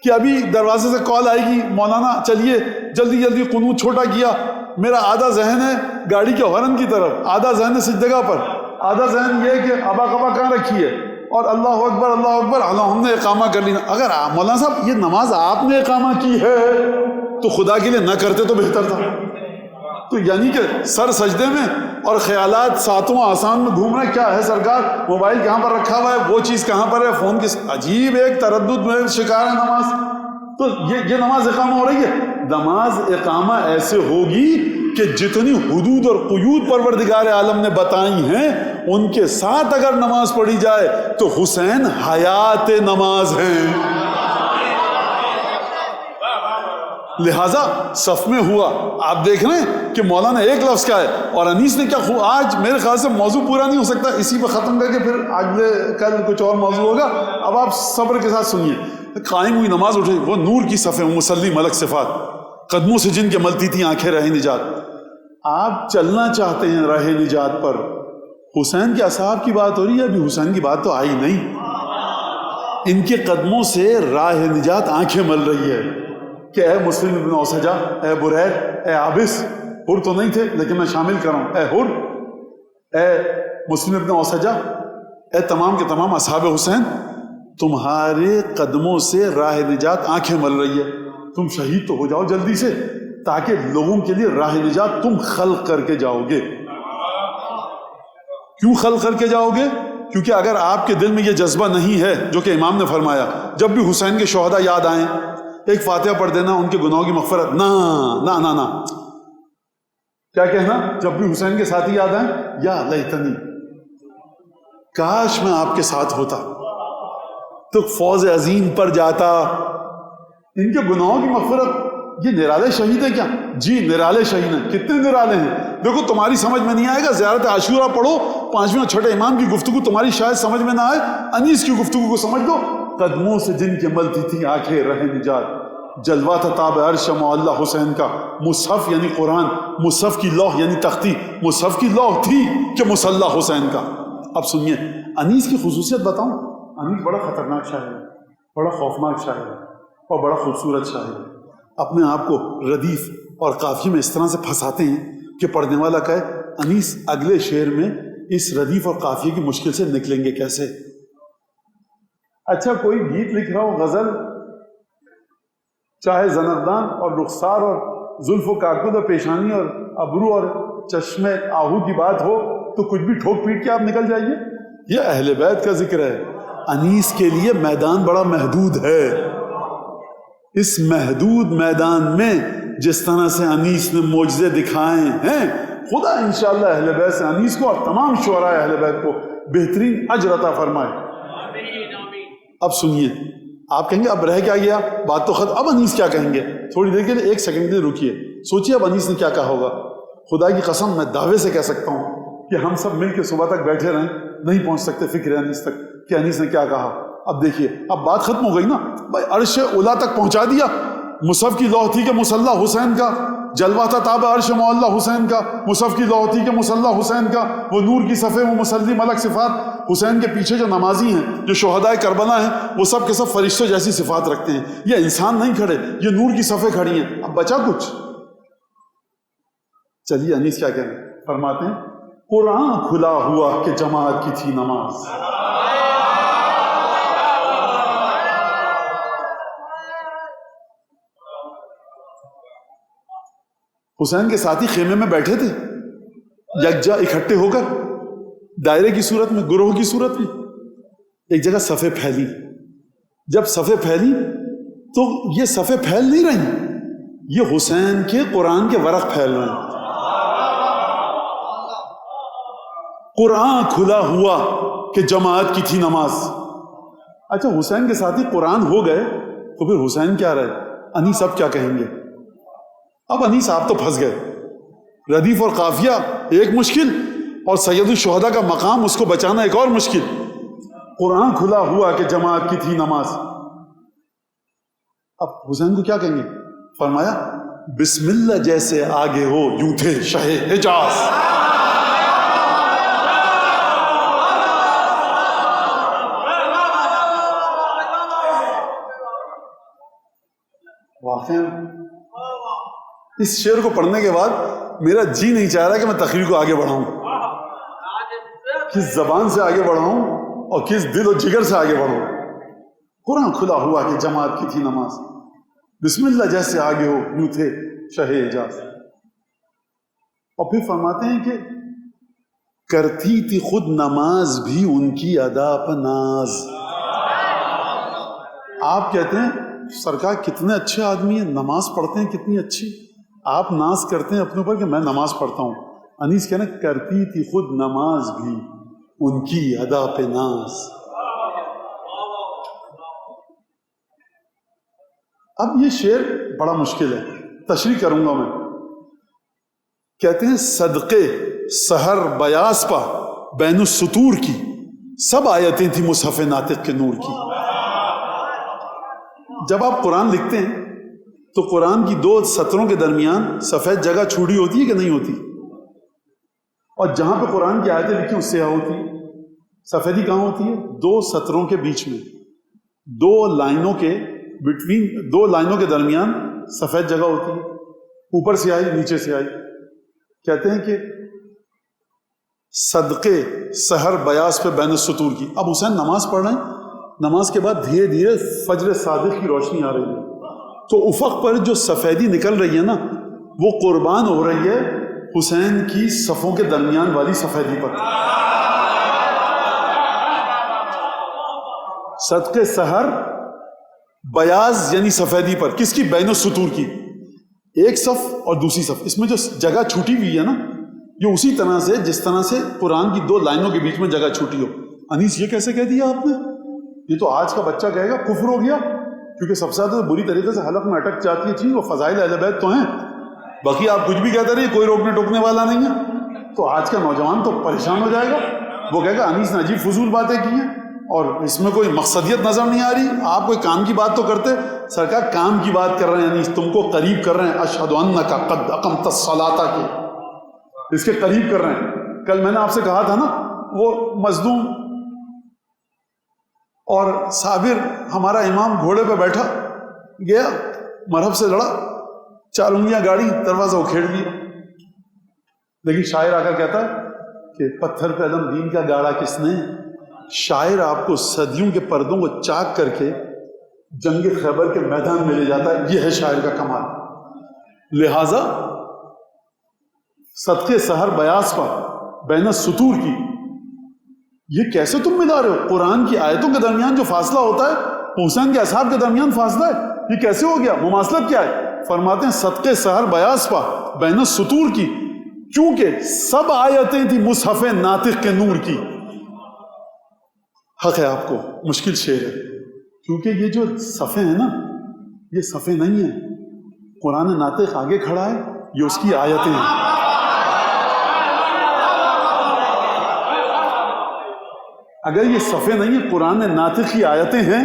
کہ ابھی دروازے سے کال آئے گی، مولانا چلیے جلدی جلدی قنوت چھوٹا کیا، میرا آدھا ذہن ہے گاڑی کے ہارن کی طرف، آدھا ذہن ہے سجدگاہ پر، آدھا ذہن یہ ہے کہ ابا کبا کہاں رکھی ہے، اور اللہ اکبر اللہ اکبر، ہم نے اقامہ کر لی۔ اگر مولانا صاحب یہ نماز آپ نے اقامہ کی ہے تو خدا کے لیے نہ کرتے تو بہتر تھا۔ تو یعنی کہ سر سجدے میں اور خیالات ساتواں آسان میں گھوم رہے، کیا ہے سرکار موبائل کہاں پر رکھا ہوا ہے، وہ چیز کہاں پر ہے، فون کس، عجیب ایک تردد میں شکار ہے نماز۔ تو یہ نماز اقامہ ہو رہی ہے۔ نماز اقامہ ایسے ہوگی کہ جتنی حدود اور قیود پروردگار عالم نے بتائی ہیں ان کے ساتھ اگر نماز پڑھی جائے تو حسین حیات نماز ہیں۔ لہذا صف میں ہوا، آپ دیکھ رہے ہیں کہ مولانا ایک لفظ کا ہے اور انیس نے کیا آج میرے خیال سے موضوع پورا نہیں ہو سکتا، اسی پہ ختم کر کے پھر اگلے کل کچھ اور موضوع ہوگا۔ اب آپ صبر کے ساتھ سنیے۔ قائم ہوئی نماز اٹھے، وہ نور کی صفیں، مسلی ملک صفات، قدموں سے جن کے ملتی تھیں آنکھیں راہ نجات۔ آپ چلنا چاہتے ہیں راہ نجات پر، حسین کے اصحاب کی بات ہو رہی ہے، ابھی حسین کی بات تو آئی نہیں۔ ان کے قدموں سے راہ نجات آنکھیں مل رہی ہے کہ اے مسلم ابن اوسجا، اے بریر، اے عابس، حر تو نہیں تھے لیکن میں شامل کر رہا ہوں، اے حر، اے مسلم ابن اوسجا، اے تمام کے تمام اصحاب حسین، تمہارے قدموں سے راہ نجات آنکھیں مل رہی ہے، تم شہید تو ہو جاؤ جلدی سے تاکہ لوگوں کے لیے راہ نجات تم خلق کر کے جاؤ گے۔ کیوں خلق کر کے جاؤ گے؟ کیونکہ اگر آپ کے دل میں یہ جذبہ نہیں ہے جو کہ امام نے فرمایا، جب بھی حسین کے شہداء یاد آئیں ایک فاتحہ پڑھ دینا ان کے گناہوں کی مغفرت، نہ نہ نہ نہ، کیا کہنا؟ جب بھی حسین کے ساتھی یاد آئیں، یا لیتنی، کاش میں آپ کے ساتھ ہوتا تو فوز عظیم پر جاتا۔ ان کے گناہوں کی مغفرت، یہ نرالے شہید ہے کیا؟ جی نرالے شہید ہیں۔ کتنے نرالے ہیں؟ دیکھو تمہاری سمجھ میں نہیں آئے گا، زیارت عاشورہ پڑھو، 5ویں اور 6 امام کی گفتگو تمہاری شاید سمجھ میں نہ آئے، انیس کی گفتگو کو سمجھ دو۔ قدموں سے جن کے ملتی تھی آنکھیں رہ نجات، جلوہ تھا تاب عرش معلّہ حسین کا، مصحف یعنی قرآن، مصحف کی لوح یعنی تختی، مصحف کی لوح تھی کہ مسلح حسین کا۔ اب سنیے انیس کی خصوصیت بتاؤں۔ انیس بڑا خطرناک شاعر ہے، بڑا خوفناک شاعر ہے اور بڑا خوبصورت شاعر ہے۔ اپنے آپ کو ردیف اور قافیے میں اس طرح سے پھنساتے ہیں کہ پڑھنے والا کہے انیس اگلے شعر میں اس ردیف اور قافیے کی مشکل سے نکلیں گے کیسے؟ اچھا کوئی گیت لکھ رہا ہو، غزل، چاہے زنردان اور رخسار اور زلف و کاکد اور پیشانی اور ابرو اور چشمے آہو کی بات ہو تو کچھ بھی ٹھوک پیٹ کے آپ نکل جائیے۔ یہ اہل بیت کا ذکر ہے۔ انیس کے لیے میدان بڑا محدود ہے۔ اس محدود میدان میں جس طرح سے انیس نے معجزے دکھائے ہیں، خدا انشاءاللہ اہل بیت سے انیس کو اور تمام شعراء اہل بیت کو بہترین اجر عطا فرمائے۔ اب سنیے، آپ کہیں گے اب رہ کیا گیا، بات تو ختم، اب انیس کیا کہیں گے؟ تھوڑی دیر کے لیے 1 سیکنڈ کے لیے رکیے، سوچیے اب انیس نے کیا کہا ہوگا۔ خدا کی قسم میں دعوے سے کہہ سکتا ہوں کہ ہم سب مل کے صبح تک بیٹھے رہیں، نہیں پہنچ سکتے فکر انیس تک کہ انیس نے کیا کہا۔ اب دیکھیے، اب بات ختم ہو گئی نا بھائی، عرش اولا تک پہنچا دیا، مصحف کی لوح تھی کہ مسلح حسین کا، جلوہ تھا تاب عرش معلّہ حسین کا، مصحف کی لوح تھی کہ مسلح حسین کا، وہ نور کی صفیں، وہ مسلی ملک صفات۔ حسین کے پیچھے جو نمازی ہیں، جو شہداء کربلا ہیں، وہ سب کے سب فرشتوں جیسی صفات رکھتے ہیں۔ یہ انسان نہیں کھڑے، یہ نور کی صفیں کھڑی ہیں۔ اب بچا کچھ؟ چلیے انیس کیا کہہ رہے ہیں، فرماتے ہیں قرآن کھلا ہوا کہ جماعت کی تھی نماز۔ حسین کے ساتھی خیمے میں بیٹھے تھے، یکجا اکٹھے ہو کر، دائرے کی صورت میں، گروہ کی صورت میں، ایک جگہ صفیں پھیلی۔ جب صفیں پھیلی تو یہ صفیں پھیل نہیں رہی، یہ حسین کے قرآن کے ورق پھیل رہے ہیں۔ قرآن کھلا ہوا کہ جماعت کی تھی نماز۔ اچھا حسین کے ساتھی قرآن ہو گئے تو پھر حسین کیا رہے؟ انیس اب کیا کہیں گے؟ اب انیس آپ تو پھنس گئے، ردیف اور قافیہ ایک مشکل، اور سید الشہداء کا مقام اس کو بچانا ایک اور مشکل۔ قرآن کھلا ہوا کہ جماعت کی تھی نماز. اب حسین کو کیا کہیں گے؟ فرمایا بسم اللہ جیسے آگے ہو یوں تھے شہ حجاز. واقعی اس شعر کو پڑھنے کے بعد میرا جی نہیں چاہ رہا کہ میں تقریر کو آگے بڑھاؤں، کس زبان سے آگے بڑھاؤں اور کس دل و جگر سے آگے بڑھوں. قرآن کھلا ہوا کہ جماعت کی تھی نماز، بسم اللہ جیسے آگے ہو یوں تھے شہ اعجاز. اور پھر فرماتے ہیں کہ کرتی تھی خود نماز بھی ان کی ادا پہ ناز. آپ کہتے ہیں سرکار کتنے اچھے آدمی ہیں، نماز پڑھتے ہیں کتنی اچھی، آپ ناز کرتے ہیں اپنے اوپر کہ میں نماز پڑھتا ہوں. انیس کہنا کرتی تھی خود نماز بھی ان کی ادا پہ ناز. اب یہ شعر بڑا مشکل ہے، تشریح کروں گا میں. کہتے ہیں صدقے سحر بیاس پا بین السطور کی سب آیتیں تھیں مصحف ناطق کے نور کی. جب آپ قرآن لکھتے ہیں تو قرآن کی 2 سطروں کے درمیان سفید جگہ چھوڑی ہوتی ہے کہ نہیں ہوتی؟ اور جہاں پہ قرآن کی آیتیں لکھی اس سے کیا ہوتی ہے؟ سفیدی کہاں ہوتی ہے؟ 2 سطروں کے بیچ میں، 2 لائنوں کے بٹوین، 2 لائنوں کے درمیان سفید جگہ ہوتی ہے، اوپر سے آئی نیچے سے آئی. کہتے ہیں کہ صدقے سحر بیاس پہ بین السطور کی. اب حسین نماز پڑھ رہے ہیں، نماز کے بعد دھیرے دھیرے فجر صادق کی روشنی آ رہی ہے، تو افق پر جو سفیدی نکل رہی ہے نا وہ قربان ہو رہی ہے حسین کی صفوں کے درمیان والی سفیدی پر. صدقے سحر بیاض یعنی سفیدی پر، کس کی؟ بین السطور کی، ایک صف اور دوسری صف. اس میں جو جگہ چھوٹی ہوئی ہے نا یہ اسی طرح سے جس طرح سے قرآن کی 2 لائنوں کے بیچ میں جگہ چھوٹی ہو. انیس یہ کیسے کہہ دیا آپ نے؟ یہ تو آج کا بچہ کہے گا کفر ہو گیا، کیونکہ سب سے زیادہ بری طریقے سے حلق میں اٹک جاتی ہے چیز وہ فضائل اہل بیت تو ہیں، باقی آپ کچھ بھی کہتے رہیے کوئی روکنے ٹوکنے والا نہیں ہے. تو آج کا نوجوان تو پریشان ہو جائے گا، وہ کہے گا انیس نے عجیب فضول باتیں کی ہیں اور اس میں کوئی مقصدیت نظر نہیں آ رہی. آپ کوئی کام کی بات تو کرتے، سرکار کام کی بات کر رہے ہیں انیس، تم کو قریب کر رہے ہیں. اشہد انک قد اقمت الصلاۃ کے اس کے قریب کر رہے ہیں. کل میں نے آپ سے کہا تھا نا وہ مظلوم اور صابر ہمارا امام گھوڑے پہ بیٹھا گیا، مرحب سے لڑا، 4 انگلیاں گاڑی، دروازہ اکھیڑ دیا. لیکن شاعر آ کر کہتا ہے کہ پتھر پہ علم دین کا گاڑا کس نے. شاعر آپ کو صدیوں کے پردوں کو چاک کر کے جنگ خیبر کے میدان میں لے جاتا ہے. یہ ہے شاعر کا کمال. لہذا صدقے سحر بیاس پا بین السطور کی، یہ کیسے تم ملا رہے ہو؟ قرآن کی آیتوں کے درمیان جو فاصلہ ہوتا ہے حسین کے اصحاب کے درمیان فاصلہ ہے، یہ کیسے ہو گیا؟ مماثلت کیا ہے؟ فرماتے ہیں صدقے سحر بیاس پا بین السطور کی، کیونکہ سب آیتیں تھی مصحف ناطق کے نور کی. حق ہے آپ کو، مشکل شعر ہے، کیونکہ یہ جو صفحے ہیں نا یہ صفحے نہیں ہیں. قرآن ناطق آگے کھڑا ہے، یہ اس کی آیتیں ہیں. اگر یہ صفحے نہیں ہیں، قرآن ناطق کی آیتیں ہیں.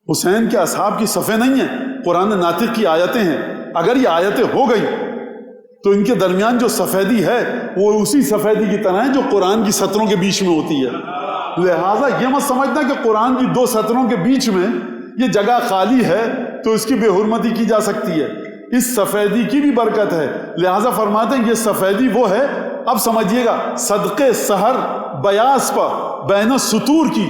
حسین کے اصحاب کی صفحے نہیں ہیں، قرآن ناطق کی آیتیں ہیں. اگر یہ آیتیں ہو گئی تو ان کے درمیان جو سفیدی ہے وہ اسی سفیدی کی طرح ہے جو قرآن کی سطروں کے بیچ میں ہوتی ہے. لہٰذا یہ مت سمجھنا کہ قرآن کی 2 سطروں کے بیچ میں یہ جگہ خالی ہے تو اس کی بے حرمتی کی جا سکتی ہے. اس سفیدی کی بھی برکت ہے. لہٰذا فرماتے ہیں یہ سفیدی وہ ہے. اب سمجھیے گا صدقے سحر بیاس پا بین السطور کی،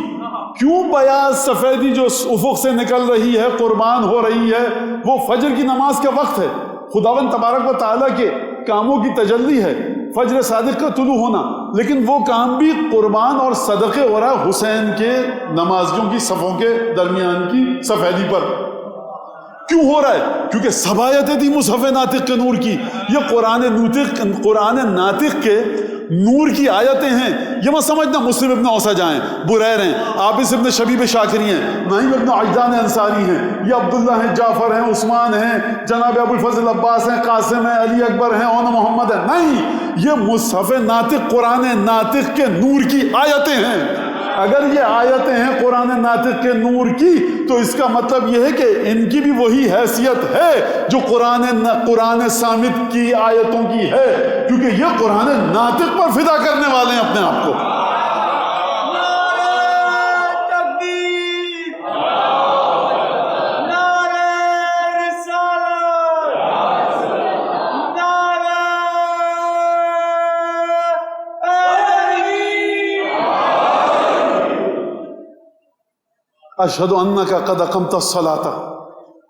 کیوں بیاض سفیدی جو افق سے نکل رہی ہے قربان ہو رہی ہے؟ وہ فجر کی نماز کا وقت ہے، خداوند تبارک و تعالیٰ کے کاموں کی تجلی ہے، فجر صادق کا طلوع ہونا. لیکن وہ کام بھی قربان اور صدقے ہو رہا ہے حسین کے نمازیوں کی صفوں کے درمیان کی سفیدی پر. کیوں ہو رہا ہے؟ کیونکہ سب آیتیں تھی مصحف ناطق کے نور کی. یہ قرآن ناطق کے نور کی آیتیں ہیں. یہ مت سمجھنا مسلم ابن اوسج ہیں، بریر ہیں، عابس ابن شبیب شاکری ہیں، نعیم ابن عجلان انصاری ہیں، یہ عبداللہ ہیں، جعفر ہیں، عثمان ہیں، جناب ابو الفضل عباس ہیں، قاسم ہیں، علی اکبر ہیں، اون محمد ہیں. نہیں، یہ مصحف ناطق قرآن ناطق کے نور کی آیتیں ہیں. اگر یہ آیتیں ہیں قرآن ناطق کے نور کی تو اس کا مطلب یہ ہے کہ ان کی بھی وہی حیثیت ہے جو قرآن صامت کی آیتوں کی ہے، کیونکہ یہ قرآن ناطق پر فدا کرنے والے ہیں اپنے آپ کو۔ اشہد انک قد اقمت الصلاۃ،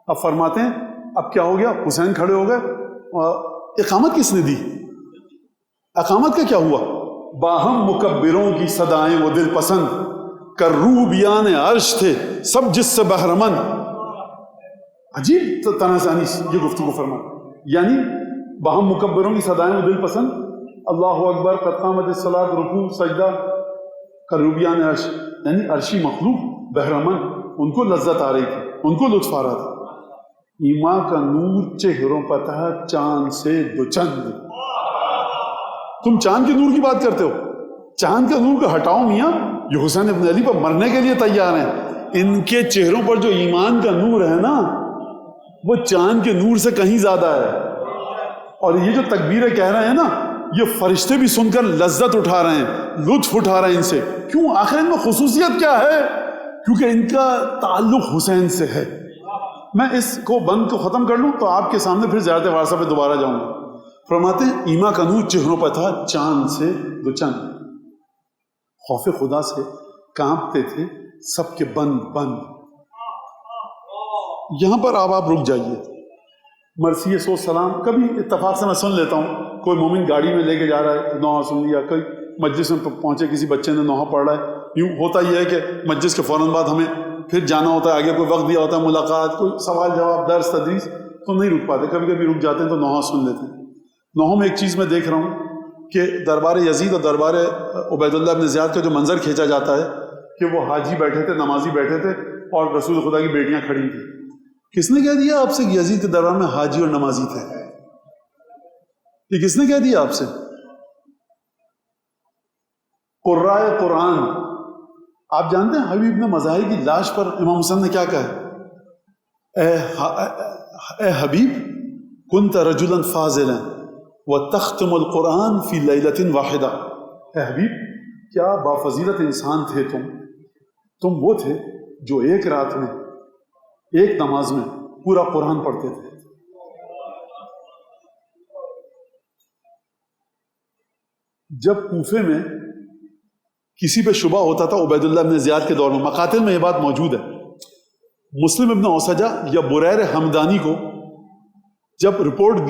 اب فرماتے ہیں اب کیا ہو گیا؟ حسین کھڑے ہو گئے، اقامت کس نے دی؟ اقامت کا کیا ہوا؟ باہم مکبروں کی صدائیں وہ دل پسند، کروبیان عرش تھے سب جس سے بہرمن۔ عجیب تناسانی یہ گفتگو فرما، یعنی باہم مکبروں کی صدائیں وہ دل پسند، اللہ اکبر، قد قامت الصلاۃ، رکوع سجدہ، کروبیان عرش یعنی عرشی مخلوق بہرمن، ان کو لذت آ رہی تھی، ان کو لطف آ رہا تھا۔ ایمان کا نور چہروں پر تھا چاند سے دو چند۔ تم چاند کے نور کی بات کرتے ہو، چاند کا نور کو ہٹاؤ میاں، یہ حسین ابن علی پر مرنے کے لیے تیار ہیں۔ ان کے چہروں پر جو ایمان کا نور ہے نا وہ چاند کے نور سے کہیں زیادہ ہے۔ اور یہ جو تکبیریں کہہ رہے ہیں نا، یہ فرشتے بھی سن کر لذت اٹھا رہے ہیں، لطف اٹھا رہے ہیں ان سے۔ کیوں؟ آخر ان میں خصوصیت کیا ہے؟ کیونکہ ان کا تعلق حسین سے ہے۔ میں اس کو بند کو ختم کر لوں تو آپ کے سامنے پھر زیارت وارثہ پہ دوبارہ جاؤں گا۔ فرماتے ہیں ایما کا نور چہروں پر تھا چاند سے دو چند، خوف خدا سے کانپتے تھے سب کے بند بند۔ یہاں پر آپ رک جائیے۔ مرثیہ سو سلام کبھی اتفاق سے میں سن لیتا ہوں، کوئی مومن گاڑی میں لے کے جا رہا ہے نوحہ سن لیا، کوئی مجلس میں پہنچے کسی بچے نے نوحہ پڑھ رہا ہے، یوں ہوتا یہ ہے کہ مجلس کے فوراً بعد ہمیں پھر جانا ہوتا ہے، آگے کوئی وقت دیا ہوتا ہے، ملاقات، کوئی سوال جواب، درس تدریس، تو نہیں رک پاتے، کبھی کبھی رک جاتے ہیں تو نوحہ سن لیتے ہیں۔ نوحوں میں ایک چیز میں دیکھ رہا ہوں کہ دربار یزید اور دربار عبید اللہ بن زیاد کا جو منظر کھینچا جاتا ہے کہ وہ حاجی بیٹھے تھے، نمازی بیٹھے تھے اور رسول خدا کی بیٹیاں کھڑی تھیں۔ کس نے کہہ دیا آپ سے کہ یزید کے دربار میں حاجی اور نمازی تھے؟ یہ کس نے کہہ دیا آپ سے؟ قرائے قرآن۔ آپ جانتے ہیں حبیب نے مظاہر کی لاش پر امام حسین نے کیا کہا؟ اے حبیب کنت رجلا فاضلا وتختم القرآن فی لیلۃ واحدہ۔ اے حبیب کیا بافضیلت انسان تھے تم وہ تھے جو ایک رات میں ایک نماز میں پورا قرآن پڑھتے تھے۔ جب کوفے میں کسی پہ شبہ ہوتا تھا عبید اللہ بن زیاد کے دور میں، مقاتل میں یہ بات موجود ہے، مسلم ابن اوسجہ یا بریر حمدانی کو جب رپورٹ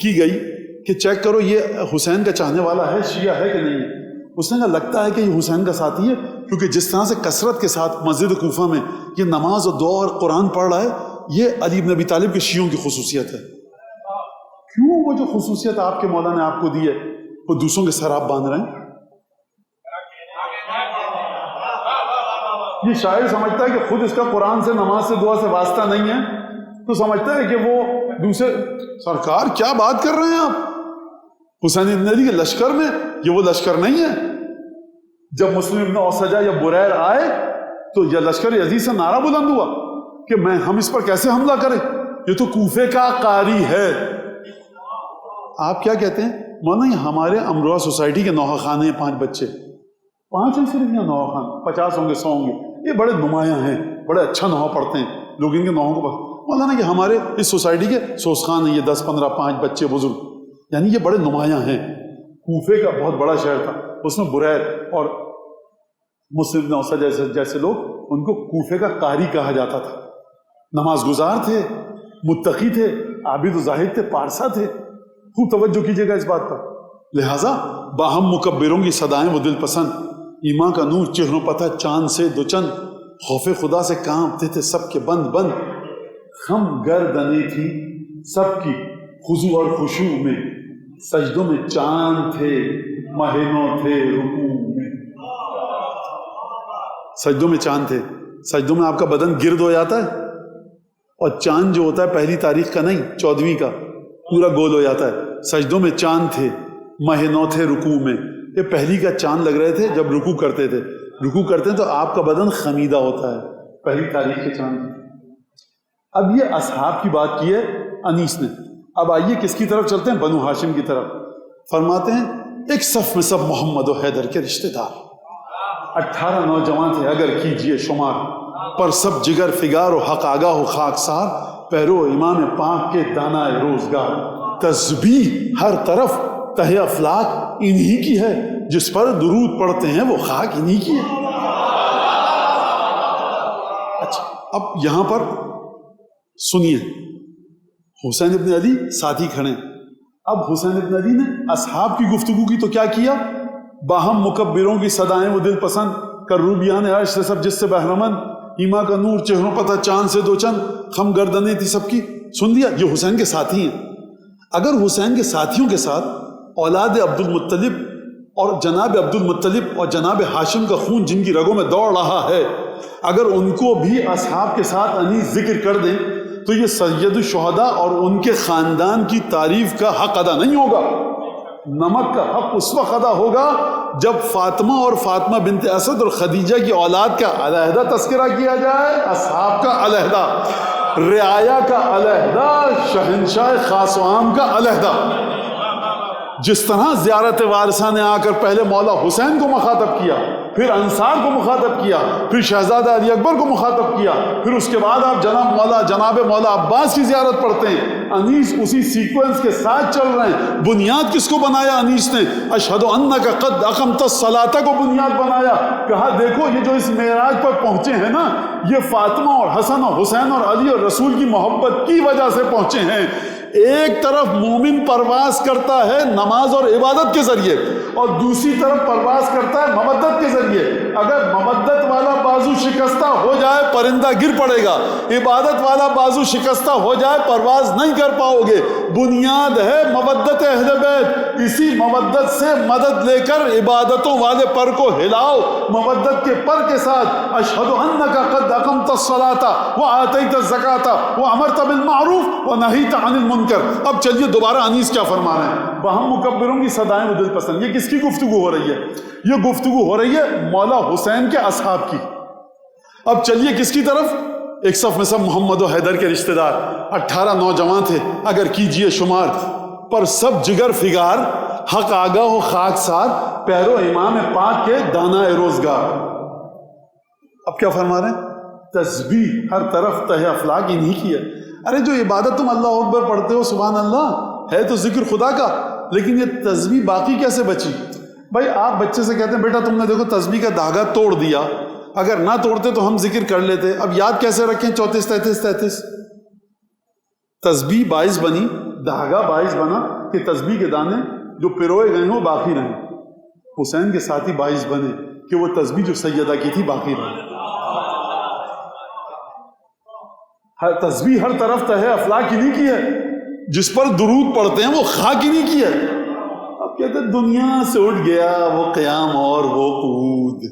کی گئی کہ چیک کرو یہ حسین کا چاہنے والا ہے، شیعہ ہے کہ نہیں ہے، اس نے کہا لگتا ہے کہ یہ حسین کا ساتھی ہے، کیونکہ جس طرح سے کثرت کے ساتھ مسجد کوفہ میں یہ نماز اور دعا اور قرآن پڑھ رہا ہے، یہ علی بن ابی طالب کے شیعوں کی خصوصیت ہے۔ کیوں وہ جو خصوصیت آپ کے مولا نے آپ کو دی ہے وہ دوسروں کے سر آپ باندھ رہے ہیں؟ یہ شاعر سمجھتا ہے کہ خود اس کا قرآن سے، نماز سے، دعا سے واسطہ نہیں ہے، تو سمجھتا ہے کہ وہ دوسرے۔ سرکار کیا بات کر رہے ہیں آپ؟ حسین ابن علی کے لشکر میں یہ وہ لشکر نہیں ہے۔ جب مسلم ابن اوسجہ یا بریر آئے تو یہ لشکر یزید سے نعرہ بلند ہوا کہ ہم اس پر کیسے حملہ کریں، یہ تو کوفے کا قاری ہے۔ آپ کیا کہتے ہیں؟ مولانا یہ ہمارے امروہہ سوسائٹی کے نوحہ خانے ہیں، 5 بچے، 5 ہیں صرف یہاں نوحہ خان، 50 ہوں گے، 100 ہوں گے، یہ بڑے نمایاں ہیں، بڑے اچھا نوحہ پڑھتے ہیں، لوگ ان کے نوحوں کو مولانا کہ ہمارے اس سوسائٹی کے سوسخان ہیں، یہ 10 15 5 بچے بزرگ، یعنی یہ بڑے نمایاں ہیں۔ کوفے کا بہت بڑا شہر تھا، اس میں بریر اور مسلم بن اوسجہ جیسے لوگ، ان کو کوفے کا قاری کہا جاتا تھا۔ نماز گزار تھے، متقی تھے، عابد و زاہد تھے، پارسا تھے۔ خوب توجہ کیجیے گا اس بات پر۔ لہٰذا باہم مکبروں کی صدائیں وہ دل پسند، ایمان کا نور چہروں پر تھا چاند سے دو چند، خوف خدا سے کانپتے تھے سب کے بند بند، خم گردنیں تھی سب کی خضوع اور خشوع میں، سجدوں میں چاند تھے، مہینوں تھے رکوع میں۔ سجدوں میں چاند تھے، سجدوں میں آپ کا بدن گرد ہو جاتا ہے، اور چاند جو ہوتا ہے پہلی تاریخ کا نہیں، 14ویں کا پورا گول ہو جاتا ہے۔ سجدوں میں چاند تھے، مہینوں تھے رکوع میں۔ یہ پہلی کا چاند لگ رہے تھے جب رکوع کرتے تھے، رکوع کرتے ہیں تو آپ کا بدن خمیدہ ہوتا ہے، پہلی تاریخ کے چاند۔ اب یہ اصحاب کی بات کی ہے انیس نے۔ اب آئیے کس کی طرف چلتے ہیں؟ بنو ہاشم کی طرف۔ فرماتے ہیں ایک صف میں سب محمد و حیدر کے رشتہ دار، 18 نوجوان تھے اگر کیجئے شمار، پر سب جگر فگار و حق آگاہ و خاکسار، پیرو امام پاک کے دانہ روزگار، تسبیح ہر طرف تہ افلاک انہی کی ہے، جس پر درود پڑھتے ہیں وہ خاک انہی کی ہے۔ اچھا اب یہاں پر سنیے، حسین ابن علی ساتھی کھڑے ہیں۔ اب حسین ابن علی نے اصحاب کی گفتگو کی تو کیا کیا؟ باہم مکبروں کی صدائیں وہ دل پسند، کروبیان عرش سے سب جس سے بہرمند، ایما کا نور چہروں پتہ چاند سے دو چند، خم گردنیں تھی سب کی۔ سن لیا، یہ حسین کے ساتھی ہیں۔ اگر حسین کے ساتھیوں کے ساتھ اولاد عبد المطلب اور جناب عبد المطلب اور جناب ہاشم کا خون جن کی رگوں میں دوڑ رہا ہے، اگر ان کو بھی اصحاب کے ساتھ انیس ذکر کر دیں تو یہ سید الشہداء اور ان کے خاندان کی تعریف کا حق ادا نہیں ہوگا۔ نمک کا حق اس وقت ادا ہوگا جب فاطمہ اور فاطمہ بنت اسد اور خدیجہ کی اولاد کا علیحدہ تذکرہ کیا جائے، اصحاب کا علیحدہ، رعایا کا علیحدہ، شہنشاہ خاص و عام کا علیحدہ۔ جس طرح زیارت وارثہ نے آ کر پہلے مولا حسین کو مخاطب کیا، پھر انصار کو مخاطب کیا، پھر شہزادہ علی اکبر کو مخاطب کیا، پھر اس کے بعد آپ جناب مولا عباس کی زیارت پڑھتے ہیں۔ انیس اسی سیکوینس کے ساتھ چل رہے ہیں۔ بنیاد کس کو بنایا انیس نے؟ اشہد انک قد اقمت الصلاۃ کو بنیاد بنایا۔ کہا دیکھو یہ جو اس معراج پر پہنچے ہیں نا، یہ فاطمہ اور حسن اور حسین اور علی اور رسول کی محبت کی وجہ سے پہنچے ہیں۔ ایک طرف مومن پرواز کرتا ہے نماز اور عبادت کے ذریعے، اور دوسری طرف پرواز کرتا ہے مودت کے ذریعے۔ اگر مودت والا بازو شکستہ ہو جائے پرندہ گر پڑے گا، عبادت والا بازو شکستہ ہو جائے پرواز نہیں کر پاؤ گے۔ بنیاد ہے مودت اہل بیت، اسی مودت سے مدد لے کر عبادتوں والے پر کو ہلاؤ، مودت کے پر کے ساتھ۔ اشہد انک قد اقمت الصلاۃ وآتیت الزکاۃ وامرت بالمعروف ونہیت عن المنکر۔ اب چلیے دوبارہ انیس کیا فرما رہے ہیں؟ باہم مکبروں کی صدائیں وہ دل پسند۔ یہ کس کی گفتگو ہو رہی ہے؟ یہ گفتگو ہو رہی ہے مولا حسین کے اصحاب کی۔ اب چلیے کس کی طرف؟ ایک صف میں سب محمد و حیدر کے رشتہ دار، 18 نوجوان تھے اگر کیجئے شمار، پر سب جگر فگار، حق آگاہ و خاکسار، پیرو امام پاک کے دانہ روزگار۔ اب کیا فرما رہے ہیں؟ تسبیح ہر طرف تہ افلاک انہی کی ہے۔ ارے جو عبادت تم اللہ اکبر پڑھتے ہو سبحان اللہ ہے تو ذکر خدا کا، لیکن یہ تسبیح باقی کیسے بچی؟ بھائی آپ بچے سے کہتے ہیں بیٹا تم نے دیکھو تسبیح کا دھاگا توڑ دیا، اگر نہ توڑتے تو ہم ذکر کر لیتے، اب یاد کیسے رکھیں 34 33 33؟ تسبیح باعث بنی، دھاگا باعث بنا کہ تسبیح کے دانے جو پروئے گئے ہوں باقی رہیں۔ حسین کے ساتھی باعث بنے کہ وہ تسبیح جو سیدہ کی تھی باقی رہے۔ تسبیح ہر طرف تہ افلاک انہی کی ہے، جس پر درود پڑھتے ہیں وہ خاک انہی کی ہے۔ اب کہتے ہیں دنیا سے اٹھ گیا وہ قیام اور وہ قعود۔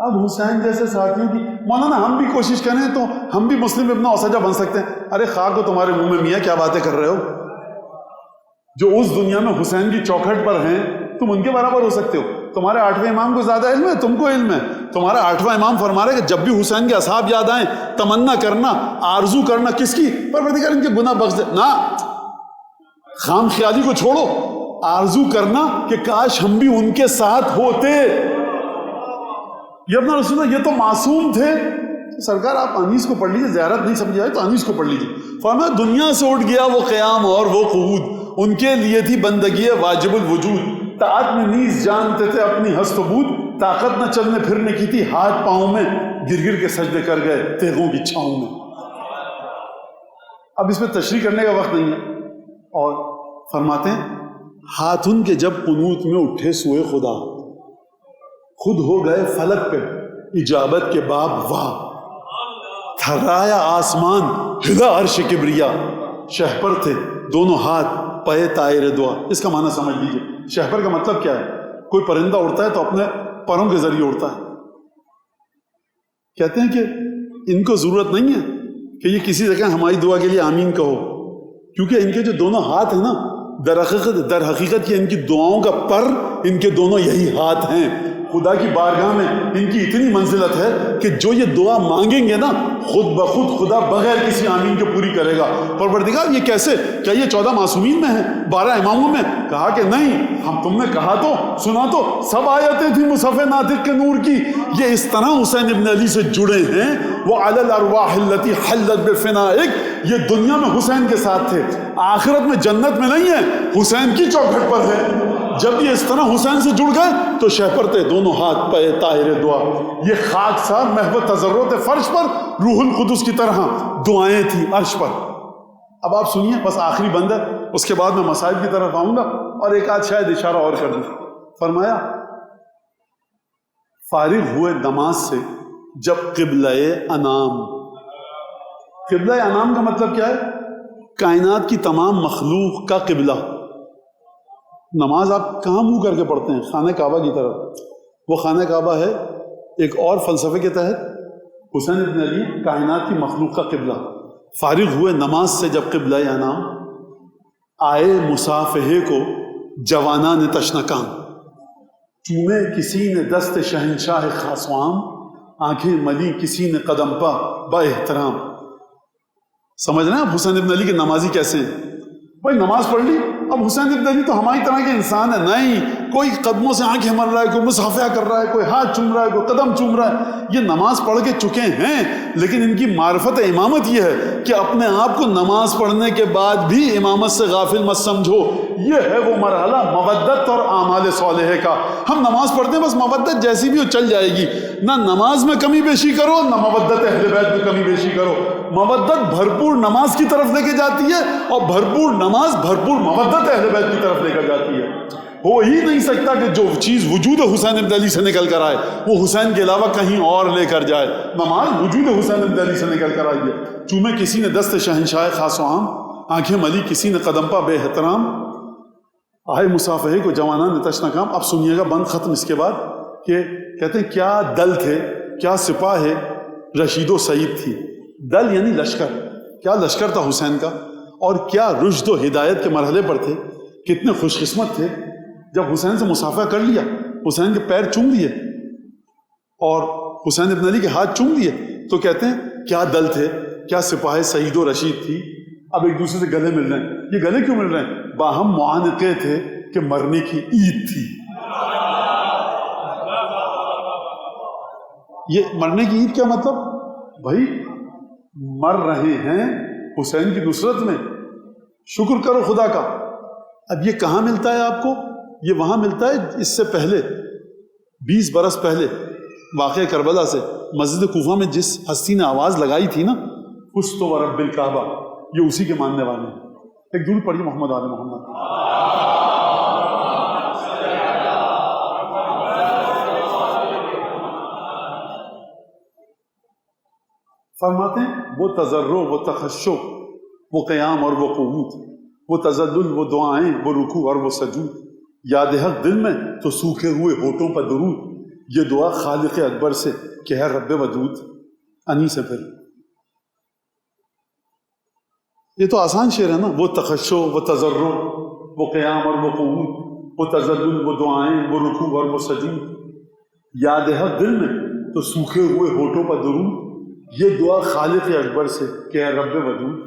اب حسین جیسے ساتھیوں کی مولانا ہم بھی کوشش کریں تو ہم بھی مسلم ابن اوسجہ بن سکتے ہیں۔ ارے خاک ہو تمہارے منہ میں میاں، کیا باتیں کر رہے ہو؟ جو اس دنیا میں حسین کی چوکھٹ پر ہیں تم ان کے برابر ہو سکتے ہو؟ تمہارے 8ویں امام کو زیادہ علم ہے، تم کو علم ہے۔ تمہارا 8واں امام فرما رہے کہ جب بھی حسین کے اصحاب یاد آئیں تمنا کرنا، آرزو کرنا کس کی؟ پروردگار ان کے گناہ بخش دے۔ نہ، خام خیالی کو چھوڑو، آرزو کرنا کہ کاش ہم بھی ان کے ساتھ ہوتے۔ یہ اپنا رسول اللہ، یہ تو معصوم تھے۔ سرکار آپ انیس کو پڑھ لیجیے، زیارت نہیں سمجھ آئے تو انیس کو پڑھ لیجیے۔ فرمایا دنیا سے اٹھ گیا وہ قیام اور وہ قعود، ان کے لیے تھی بندگی واجب الوجود۔ طاعت میں نیز جانتے تھے اپنی ہست و بود، طاقت نہ چلنے پھرنے کی تھی ہاتھ پاؤں میں، گر گر کے سجدے کر گئے تیغوں کی چھاؤں میں۔ اب اس پہ تشریح کرنے کا وقت نہیں ہے، اور فرماتے ہیں ہاتھ ان کے جب قنوت میں اٹھے سوئے خدا، خود ہو گئے فلک پہ اجابت کے باب واہ، تھرایا آسمان ہلا عرش کبریا، شہپر تھے دونوں ہاتھ پے طائر دعا۔ اس کا معنی سمجھ لیجیے، شہپر کا مطلب کیا ہے؟ کوئی پرندہ اڑتا ہے تو اپنے پروں کے ذریعے اڑتا ہے۔ کہتے ہیں کہ ان کو ضرورت نہیں ہے کہ یہ کسی جگہ ہماری دعا کے لیے آمین کہو، کیونکہ ان کے جو دونوں ہاتھ ہیں نا در حقیقت یہ ان کی دعاؤں کا پر ان کے دونوں یہی ہاتھ ہیں. خدا کی بارگاہ میں ان کی اتنی منزلت ہے کہ جو یہ دعا مانگیں گے نا خود بخود خدا بغیر کسی آمین کے پوری کرے گا. پروردگار یہ کیسے؟ کیا یہ 14 معصومین میں ہیں، 12 اماموں میں؟ کہا کہ نہیں، ہم تم نے کہا تو سنا تو سب آیتیں تھیں مصحف ناطق کے نور کی. یہ اس طرح حسین ابن علی سے جڑے ہیں. وہ علی الارواح التي حلت بفنائک، یہ دنیا میں حسین کے ساتھ تھے، آخرت میں جنت میں نہیں ہے، حسین کی چوکھٹ پر ہے. جب یہ اس طرح حسین سے جڑ گئے تو شہپرتے دونوں ہاتھ پہ طاہر دعا. یہ خاک سار محو تضرعات فرش پر روح القدس کی طرح دعائیں تھیں عرش پر. اب آپ سنیے، بس آخری بند ہے، اس کے بعد میں مسائل کی طرف آؤں گا اور ایک آدھ شاید اشارہ اور کر دوں. فرمایا فارغ ہوئے نماز سے جب قبلہ انام. قبلہ انام کا مطلب کیا ہے؟ کائنات کی تمام مخلوق کا قبلہ. نماز آپ کہاں منہ کر کے پڑھتے ہیں؟ خانہ کعبہ کی طرف. وہ خانہ کعبہ ہے ایک اور فلسفے کے تحت حسین ابن علی کائنات کی مخلوق کا قبلہ. فارغ ہوئے نماز سے جب قبلہ انام، آئے مصافحے کو جوانان تشنکان. چومے کسی نے دست شہنشاہ خاصوام، آنکھیں ملی کسی نے قدم پا با احترام. سمجھ رہے ہیں آپ حسین ابن علی کے نمازی کیسے ہیں؟ بھائی نماز پڑھ لی، اب حسین ابن علی تو ہماری طرح کے انسان ہے نہیں. کوئی قدموں سے آنکھیں مل رہا ہے، کوئی مصافحہ کر رہا ہے، کوئی ہاتھ چوم رہا ہے، کوئی قدم چوم رہا ہے. یہ نماز پڑھ کے چکے ہیں، لیکن ان کی معرفت امامت یہ ہے کہ اپنے آپ کو نماز پڑھنے کے بعد بھی امامت سے غافل مت سمجھو. یہ ہے وہ مرحلہ مودت اور اعمال صالحہ کا. ہم نماز پڑھتے ہیں، بس مودت جیسی بھی ہو چل جائے گی. نہ نماز میں کمی بیشی کرو، نہ مودت اہل بیت میں کمی بیشی کرو. مودت بھرپور نماز کی طرف لے کے جاتی ہے اور بھرپور نماز بھرپور مودت اہل بیت کی طرف لے کر جاتی ہے. ہو ہی نہیں سکتا کہ جو چیز وجود حسین ابن علی سے نکل کر آئے وہ حسین کے علاوہ کہیں اور لے کر جائے. نماز وجود حسین ابن علی سے نکل کر آئی ہے. چومے کسی نے دست شہنشاہ خاص و عام، آنکھیں ملی کسی نے قدم پا بے احترام، آئے مصافحے کو جوانان تشنکام. اب سنیے گا بند ختم اس کے بعد کہ کہتے ہیں کیا دل تھے، کیا سپاہ رشید و سعید تھی. دل یعنی لشکر. کیا لشکر تھا حسین کا، اور کیا رشد و ہدایت کے مرحلے پر تھے. کتنے خوش قسمت تھے جب حسین سے مصافحہ کر لیا، حسین کے پیر چوم لیے اور حسین ابن علی کے ہاتھ چوم لیے. تو کہتے ہیں کیا دل تھے، کیا سپاہ سعید و رشید تھی. اب ایک دوسرے سے گلے مل رہے ہیں. یہ گلے کیوں مل رہے ہیں؟ باہم معانقے تھے کہ مرنے کی عید تھی. یہ مرنے کی عید کیا مطلب؟ بھائی مر رہے ہیں حسین کی نصرت میں، شکر کرو خدا کا. اب یہ کہاں ملتا ہے آپ کو؟ یہ وہاں ملتا ہے اس سے پہلے 20 برس پہلے واقعہ کربلا سے مسجد کوفہ میں جس ہستی نے آواز لگائی تھی نا، فزت ورب الکعبہ، یہ اسی کے ماننے والے ہیں. ایک درود پڑھیے محمد آل محمد. فرماتے ہیں وہ تضرع، وہ تخشع، وہ قیام اور وہ قعود، وہ تذلل، وہ دعائیں، وہ رکوع اور وہ سجود. یاد حق دل میں تو سوکھے ہوئے ہونٹوں پر درود. یہ دعا خالق اکبر سے کہ ہے رب وجود. انی سے پھر یہ تو آسان شعر ہے نا. وہ تخشع، وہ تضرع، وہ قیام اور وہ قعود، وہ تذلل، وہ دعائیں، وہ رکوع اور وہ سجود. یاد حق دل میں تو سوکھے ہوئے ہونٹوں پر درود. یہ دعا خالق اکبر سے کہ ہے رب وجود.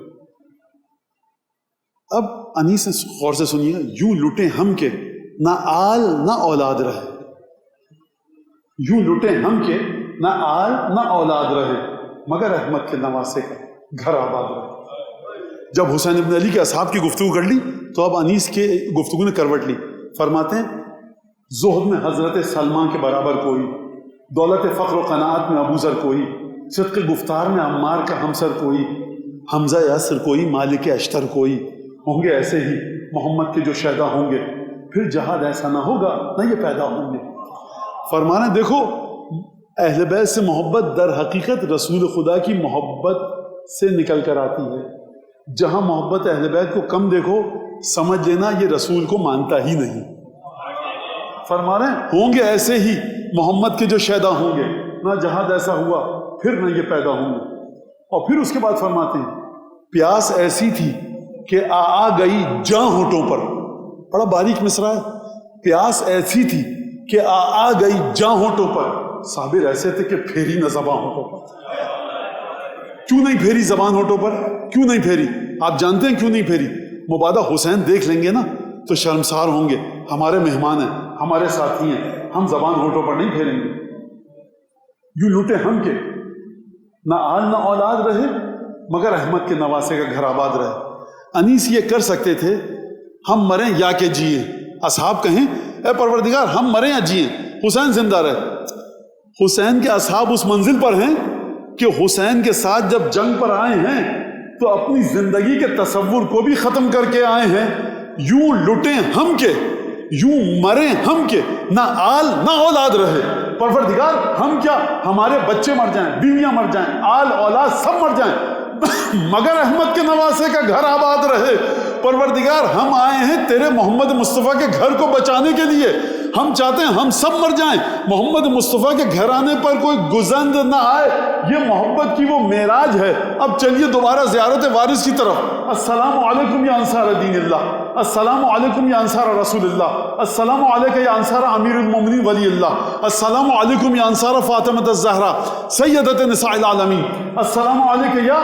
اب انیس سے غور سے سنیے گا. یوں لٹے ہم کے نہ آل نہ اولاد رہے. یوں لٹے ہم کے نہ آل نہ اولاد رہے، مگر احمد کے نواسے کا گھر آباد رہے. جب حسین ابن علی کے اصحاب کی گفتگو کر لی تو اب انیس کے گفتگو نے کروٹ لی. فرماتے ہیں زہد میں حضرت سلمان کے برابر کوئی، دولت فقر و قناعت میں ابو ذر کوئی، صدق گفتار میں عمار کا ہمسر کوئی، حمزہ یاسر کوئی، مالک اشتر کوئی. ہوں گے ایسے ہی محمد کے جو شہدا ہوں گے، پھر جہاد ایسا نہ ہوگا نہ یہ پیدا ہوں گے. فرمانا دیکھو اہل بیت سے محبت در حقیقت رسول خدا کی محبت سے نکل کر آتی ہے. جہاں محبت اہل بیت کو کم دیکھو سمجھ لینا یہ رسول کو مانتا ہی نہیں. فرما رہے ہیں ہوں گے ایسے ہی محمد کے جو شہدا ہوں گے، نہ جہاد ایسا ہوا پھر نہ یہ پیدا ہوں گے. اور پھر اس کے بعد فرماتے ہیں پیاس ایسی تھی کہ آ گئی جاں ہونٹوں پر. بڑا باریک مصرع ہے. پیاس ایسی تھی کہ آ گئی جاں ہونٹوں پر. صابر ایسے تھے کہ پھیری نہ زباں ہونٹوں پر. کیوں نہیں پھیری زبان ہونٹوں پر؟ کیوں نہیں پھیری؟ آپ جانتے ہیں کیوں نہیں پھیری؟ مبادہ حسین دیکھ لیں گے نا تو شرمسار ہوں گے. ہمارے مہمان ہیں، ہمارے ساتھی ہیں، ہم زبان ہونٹوں پر نہیں پھیریں گے. یوں لوٹے ہم کے، نہ آل نہ اولاد رہے مگر احمد کے نواسے کا گھر آباد رہے. انیس یہ کر سکتے تھے ہم مریں یا کہ جیے. اصحاب کہیں اے پروردگار ہم مریں یا جیے، حسین زندہ رہے. حسین کے اصحاب اس منزل پر ہیں کہ حسین کے ساتھ جب جنگ پر آئے ہیں تو اپنی زندگی کے تصور کو بھی ختم کر کے آئے ہیں. یوں لٹیں ہم کے، یوں مریں ہم کے، نہ آل نہ اولاد رہے. پروردگار ہم کیا، ہمارے بچے مر جائیں، بیویاں مر جائیں، آل اولاد سب مر جائیں مگر احمد کے نواسے کا گھر آباد رہے. پروردگار ہم آئے ہیں تیرے محمد مصطفیٰ کے گھر کو بچانے کے لیے. ہم چاہتے ہیں ہم سب مر جائیں، محمد مصطفیٰ کے گھر آنے پر کوئی گزند نہ آئے. یہ محبت کی وہ معراج ہے. اب چلیے دوبارہ زیارت وارث کی طرف. السلام علیکم یا انصار دین اللہ، السلام علیکم یا انصار رسول اللہ، السلام علیکم یا انصار امیر المومنین ولی اللہ، السلام علیکم یا انصار فاطمہ الزہرا سیدۃ نساء العالمین، السلام علیکم یا.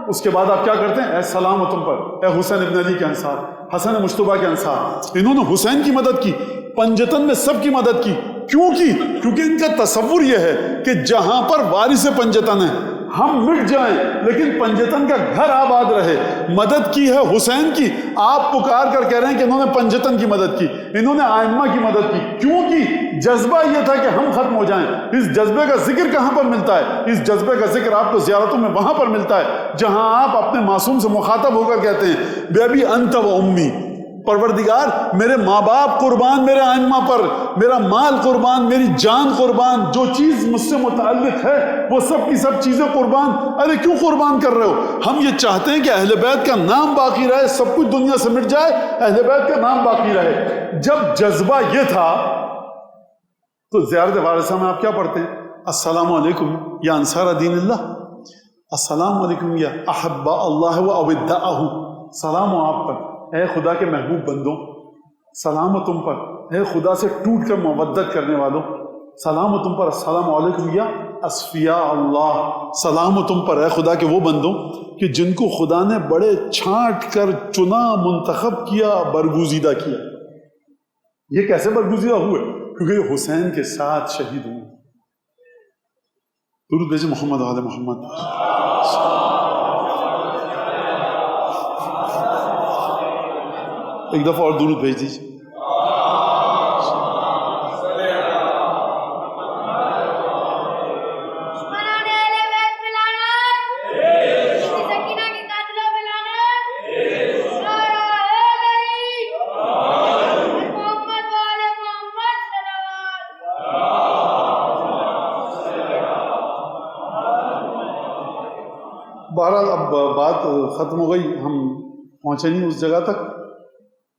اس کے بعد آپ کیا کرتے ہیں؟ اے سلام تم پر اے حسین ابن علی کے انصار، حسن مجتبیٰ کے انصار. انہوں نے حسین کی مدد کی، پنجتن میں سب کی مدد کی. کیوں کی؟ کیونکہ ان کا تصور یہ ہے کہ جہاں پر وارث پنجتن ہے ہم مٹ جائیں لیکن پنجتن کا گھر آباد رہے. مدد کی ہے حسین کی. آپ پکار کر کہہ رہے ہیں کہ انہوں نے پنجتن کی مدد کی، انہوں نے آئمہ کی مدد کی. کیوں کی؟ جذبہ یہ تھا کہ ہم ختم ہو جائیں. اس جذبے کا ذکر کہاں پر ملتا ہے؟ اس جذبے کا ذکر آپ کو زیارتوں میں وہاں پر ملتا ہے جہاں آپ اپنے معصوم سے مخاطب ہو کر کہتے ہیں بے ابی انت و امی، پروردگار میرے ماں باپ قربان میرے آئمہ پر، میرا مال قربان، میری جان قربان، جو چیز مجھ سے متعلق ہے وہ سب کی سب چیزیں قربان. ارے کیوں قربان کر رہے ہو؟ ہم یہ چاہتے ہیں کہ اہل بیت کا نام باقی رہے، سب کچھ دنیا سے مٹ جائے، اہل بیت کا نام باقی رہے. جب جذبہ یہ تھا تو زیارت وارثہ میں آپ کیا پڑھتے ہیں؟ السلام علیکم یا انصار دین اللہ، السلام علیکم یا احباء اللہ و اودعہ. سلام ہو آپ پر اے خدا کے محبوب بندوں، سلام ہو تم پر اے خدا سے ٹوٹ کر مودت کرنے والوں، سلام ہو تم پر. السلام علیکم یا اصفیاء اللہ، سلام ہو تم پر اے خدا کے وہ بندوں کہ جن کو خدا نے بڑے چھانٹ کر چنا، منتخب کیا، برگزیدہ کیا. یہ کیسے برگزیدہ ہوئے؟ کیونکہ یہ حسین کے ساتھ شہید ہوئے. درود بھیجے محمد آل محمد. ایک دفعہ اور درود بھیج دیجیے. بہرحال اب بات ختم ہو گئی، ہم پہنچے نہیں اس جگہ تک.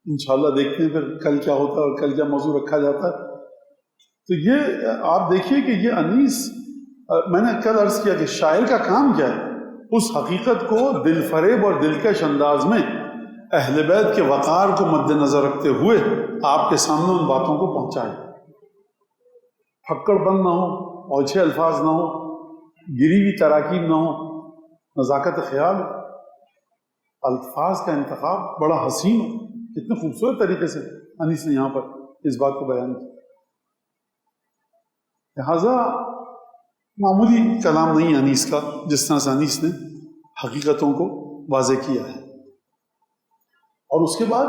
انشاءاللہ دیکھتے ہیں پھر کل کیا ہوتا ہے اور کل کیا موضوع رکھا جاتا ہے. تو یہ آپ دیکھیے کہ یہ انیس، میں نے کل عرض کیا کہ شاعر کا کام کیا ہے؟ اس حقیقت کو دل فریب اور دلکش انداز میں اہل بیت کے وقار کو مد نظر رکھتے ہوئے آپ کے سامنے ان باتوں کو پہنچائے. پھکڑ بند نہ ہو، اوچھے الفاظ نہ ہو، گری ہوئی تراکیب نہ ہو، نزاکت خیال، الفاظ کا انتخاب بڑا حسین، کتنے خوبصورت طریقے سے انیس نے یہاں پر اس بات کو بیان کیا. لہذا معمولی کلام نہیں انیس کا، جس طرح سے انیس نے حقیقتوں کو واضح کیا ہے. اور اس کے بعد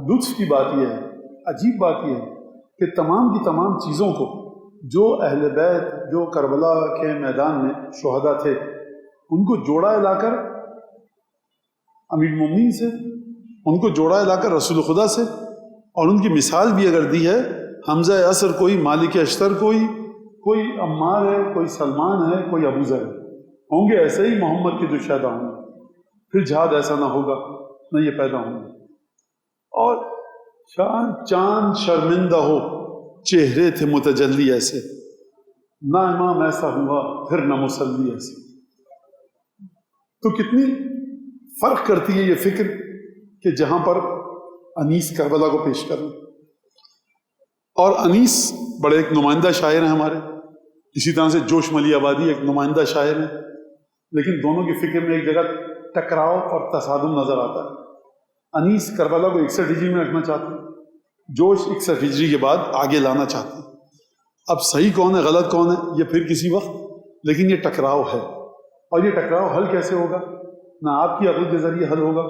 لطف کی بات یہ ہے، عجیب بات یہ ہے کہ تمام کی تمام چیزوں کو جو اہل بیت، جو کربلا کے میدان میں شہداء تھے، ان کو جوڑا لا کر امیر المومنین سے، ان کو جوڑا لا کر رسول خدا سے، اور ان کی مثال بھی اگر دی ہے، حمزہ عصر کوئی، مالک اشتر کوئی عمار ہے، کوئی سلمان ہے، کوئی ابو ذر ہے، ہوں گے ایسے ہی محمد کے جو شہداء ہوں گے. پھر جہاد ایسا نہ ہوگا، نہ یہ پیدا ہوں گے. اور چاند شرمندہ ہو، چہرے تھے متجلی ایسے، نہ امام ایسا ہوا پھر نہ مصلی ایسے. تو کتنی فرق کرتی ہے یہ فکر کہ جہاں پر انیس کربلا کو پیش کروں. اور انیس بڑے ایک نمائندہ شاعر ہیں ہمارے، اسی طرح سے جوش ملی آبادی ایک نمائندہ شاعر ہیں، لیکن دونوں کی فکر میں ایک جگہ ٹکراؤ اور تصادم نظر آتا ہے. انیس کربلا کو 61 ہجری میں رکھنا چاہتے ہیں، جوش 61 ہجری کے بعد آگے لانا چاہتے ہیں. اب صحیح کون ہے غلط کون ہے یہ پھر کسی وقت، لیکن یہ ٹکراؤ ہے. اور یہ ٹکراؤ حل کیسے ہوگا؟ نہ آپ کی عقل کے ذریعے حل ہوگا،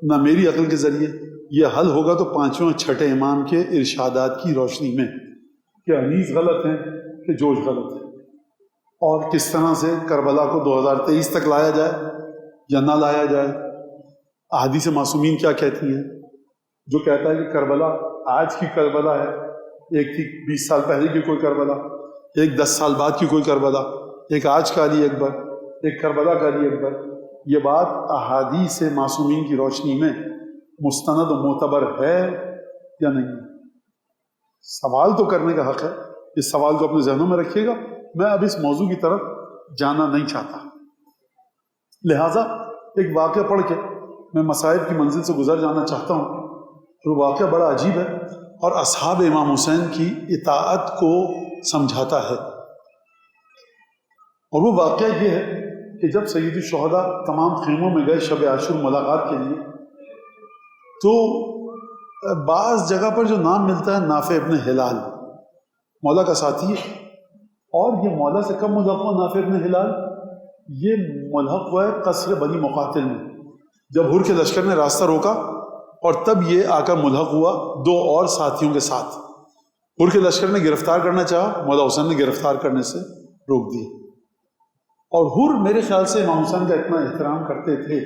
نہ میری عقل کے ذریعے. یہ حل ہوگا تو پانچویں اور چھٹے امام کے ارشادات کی روشنی میں کہ انیس غلط ہیں کہ جوش غلط ہے، اور کس طرح سے کربلا کو 2023 تک لایا جائے یا نہ لایا جائے. احادیث معصومین کیا کہتی ہیں؟ جو کہتا ہے کہ کربلا آج کی کربلا ہے، ایک تھی 20 سال پہلے کی کوئی کربلا، ایک 10 سال بعد کی کوئی کربلا، ایک آج کا علی اکبر، ایک کربلا کا علی اکبر. یہ بات احادیث معصومین کی روشنی میں مستند و معتبر ہے یا نہیں؟ سوال تو کرنے کا حق ہے، اس سوال کو اپنے ذہنوں میں رکھیے گا. میں اب اس موضوع کی طرف جانا نہیں چاہتا، لہٰذا ایک واقعہ پڑھ کے میں مسائل کی منزل سے گزر جانا چاہتا ہوں. اور واقعہ بڑا عجیب ہے اور اصحاب امام حسین کی اطاعت کو سمجھاتا ہے. اور وہ واقعہ یہ ہے کہ جب سید الشہداء تمام خیموں میں گئے شب عاشور ملاقات کے لیے، تو بعض جگہ پر جو نام ملتا ہے نافع ابن ہلال، مولا کا ساتھی ہے. اور یہ مولا سے کب ملحق ہوا نافع ابن ہلال؟ یہ ملحق ہوا ہے قصر بنی مقاتل میں، جب حر کے لشکر نے راستہ روکا، اور تب یہ آ کر ملحق ہوا 2 اور ساتھیوں کے ساتھ. حر کے لشکر نے گرفتار کرنا چاہا، مولا حسین نے گرفتار کرنے سے روک دیا. اور حر میرے خیال سے امام حسین کا اتنا احترام کرتے تھے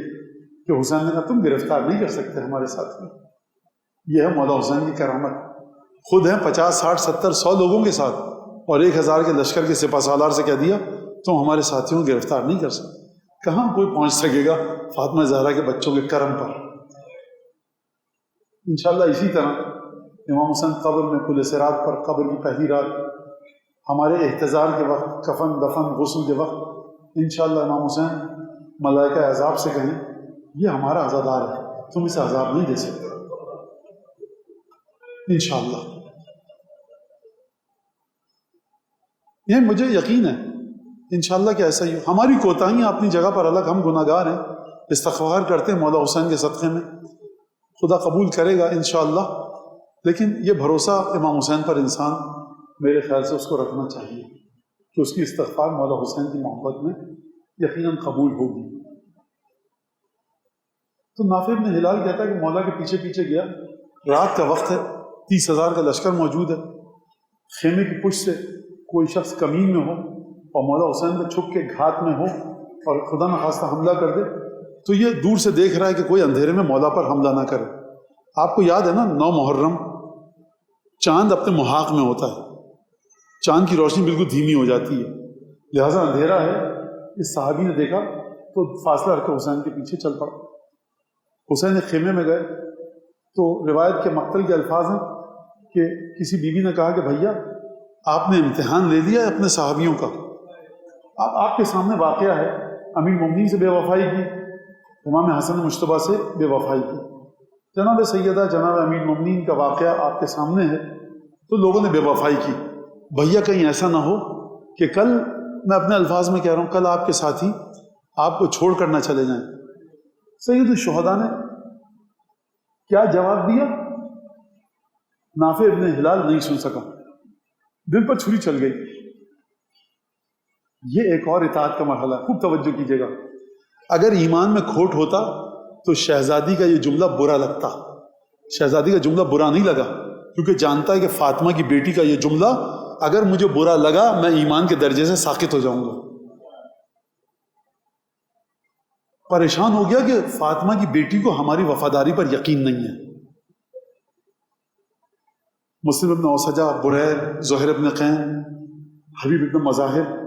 کہ حسین نے کہا تم گرفتار نہیں کر سکتے ہمارے ساتھ میں. یہ ہے مولا حسین کی کرامت. خود ہیں 50 60 70 100 لوگوں کے ساتھ، اور 1000 کے لشکر کے سپہ سالار سے کہہ دیا تم ہمارے ساتھیوں کو گرفتار نہیں کر سکتے. کہاں کوئی پہنچ سکے گا فاطمہ زہرا کے بچوں کے کرم پر. انشاءاللہ اسی طرح امام حسین قبر میں پل صراط پر قبر کی پہلی رات ہمارے احتضار کے وقت، کفن دفن غسل کے وقت، انشاءاللہ امام حسین ملائکہ عذاب سے کہیں یہ ہمارا عزادار ہے، تم اسے عذاب نہیں دے سکتے. انشاءاللہ یہ مجھے یقین ہے انشاءاللہ کہ ایسا ہی ہو. ہماری کوتاہیاں اپنی جگہ پر الگ، ہم گناہ گار ہیں، استغفار کرتے ہیں مولا حسین کے صدقے میں، خدا قبول کرے گا انشاءاللہ. لیکن یہ بھروسہ امام حسین پر انسان میرے خیال سے اس کو رکھنا چاہیے کہ اس کی استغفار مولا حسین کی محبت میں یقیناً قبول ہوگی. تو نافع بن ہلال کہتا ہے کہ مولا کے پیچھے پیچھے گیا، رات کا وقت ہے، 30,000 کا لشکر موجود ہے، خیمے کی پشت سے کوئی شخص کمین میں ہو اور مولا حسین کو چھپ کے گھات میں ہو اور خدا نخواستہ حملہ کر دے، تو یہ دور سے دیکھ رہا ہے کہ کوئی اندھیرے میں مولا پر حملہ نہ کرے. آپ کو یاد ہے نا 9 محرم چاند اپنے محاق میں ہوتا ہے، چاند کی روشنی بالکل دھیمی ہو جاتی ہے، لہٰذا اندھیرا ہے. اس صحابی نے دیکھا تو فاصلہ رکھ کے حسین کے پیچھے چل پڑا. حسین ایک خیمے میں گئے تو روایت کے مقتل کے الفاظ ہیں کہ کسی بیوی نے کہا کہ بھیا آپ نے امتحان لے لیا ہے اپنے صحابیوں کا. اب آپ کے سامنے واقعہ ہے، امیر المومنین سے بے وفائی کی، امام حسن مجتبیٰ سے بے وفائی کی، جناب سیدہ جناب امیر المومنین کا واقعہ آپ کے سامنے ہے، تو لوگوں نے بے وفائی کی. بھیا کہیں ایسا نہ ہو کہ کل، میں اپنے الفاظ میں کہہ رہا ہوں، کل آپ کے ساتھی آپ کو چھوڑ کر نہ چلے جائیں. سید الشہداء نے کیا جواب دیا؟ نافع ابن ہلال نہیں سن سکا، دل پر چھری چل گئی. یہ ایک اور اطاعت کا مرحلہ، خوب توجہ کیجیے گا. اگر ایمان میں کھوٹ ہوتا تو شہزادی کا یہ جملہ برا لگتا. شہزادی کا جملہ برا نہیں لگا کیونکہ جانتا ہے کہ فاطمہ کی بیٹی کا یہ جملہ اگر مجھے برا لگا میں ایمان کے درجے سے ساقط ہو جاؤں گا. پریشان ہو گیا کہ فاطمہ کی بیٹی کو ہماری وفاداری پر یقین نہیں ہے. مسلم ابن اوسجہ، بریر، زہر ابن قین، حبیب ابن مظاہر،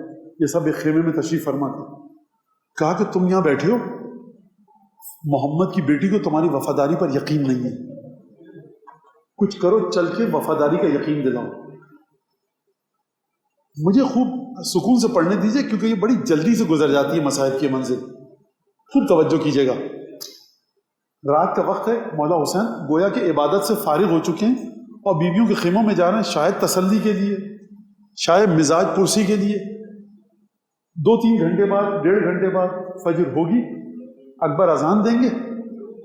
یہ سب ایک خیمے میں تشریف فرما تھے. کہا کہ تم یہاں بیٹھے ہو، محمد کی بیٹی کو تمہاری وفاداری پر یقین نہیں ہے، کچھ کرو چل کے وفاداری کا یقین دلاؤ. مجھے خوب سکون سے پڑھنے دیجیے کیونکہ یہ بڑی جلدی سے گزر جاتی ہے مسائل کی منزل. خوب توجہ کیجیے گا. رات کا وقت ہے، مولا حسین گویا کہ عبادت سے فارغ ہو چکے ہیں اور بیویوں کے خیموں میں جا رہے ہیں، شاید تسلی کے لیے، شاید مزاج پرسی کے لیے۔ 2-3 گھنٹے بعد، 1.5 گھنٹے بعد فجر ہوگی، اکبر اذان دیں گے،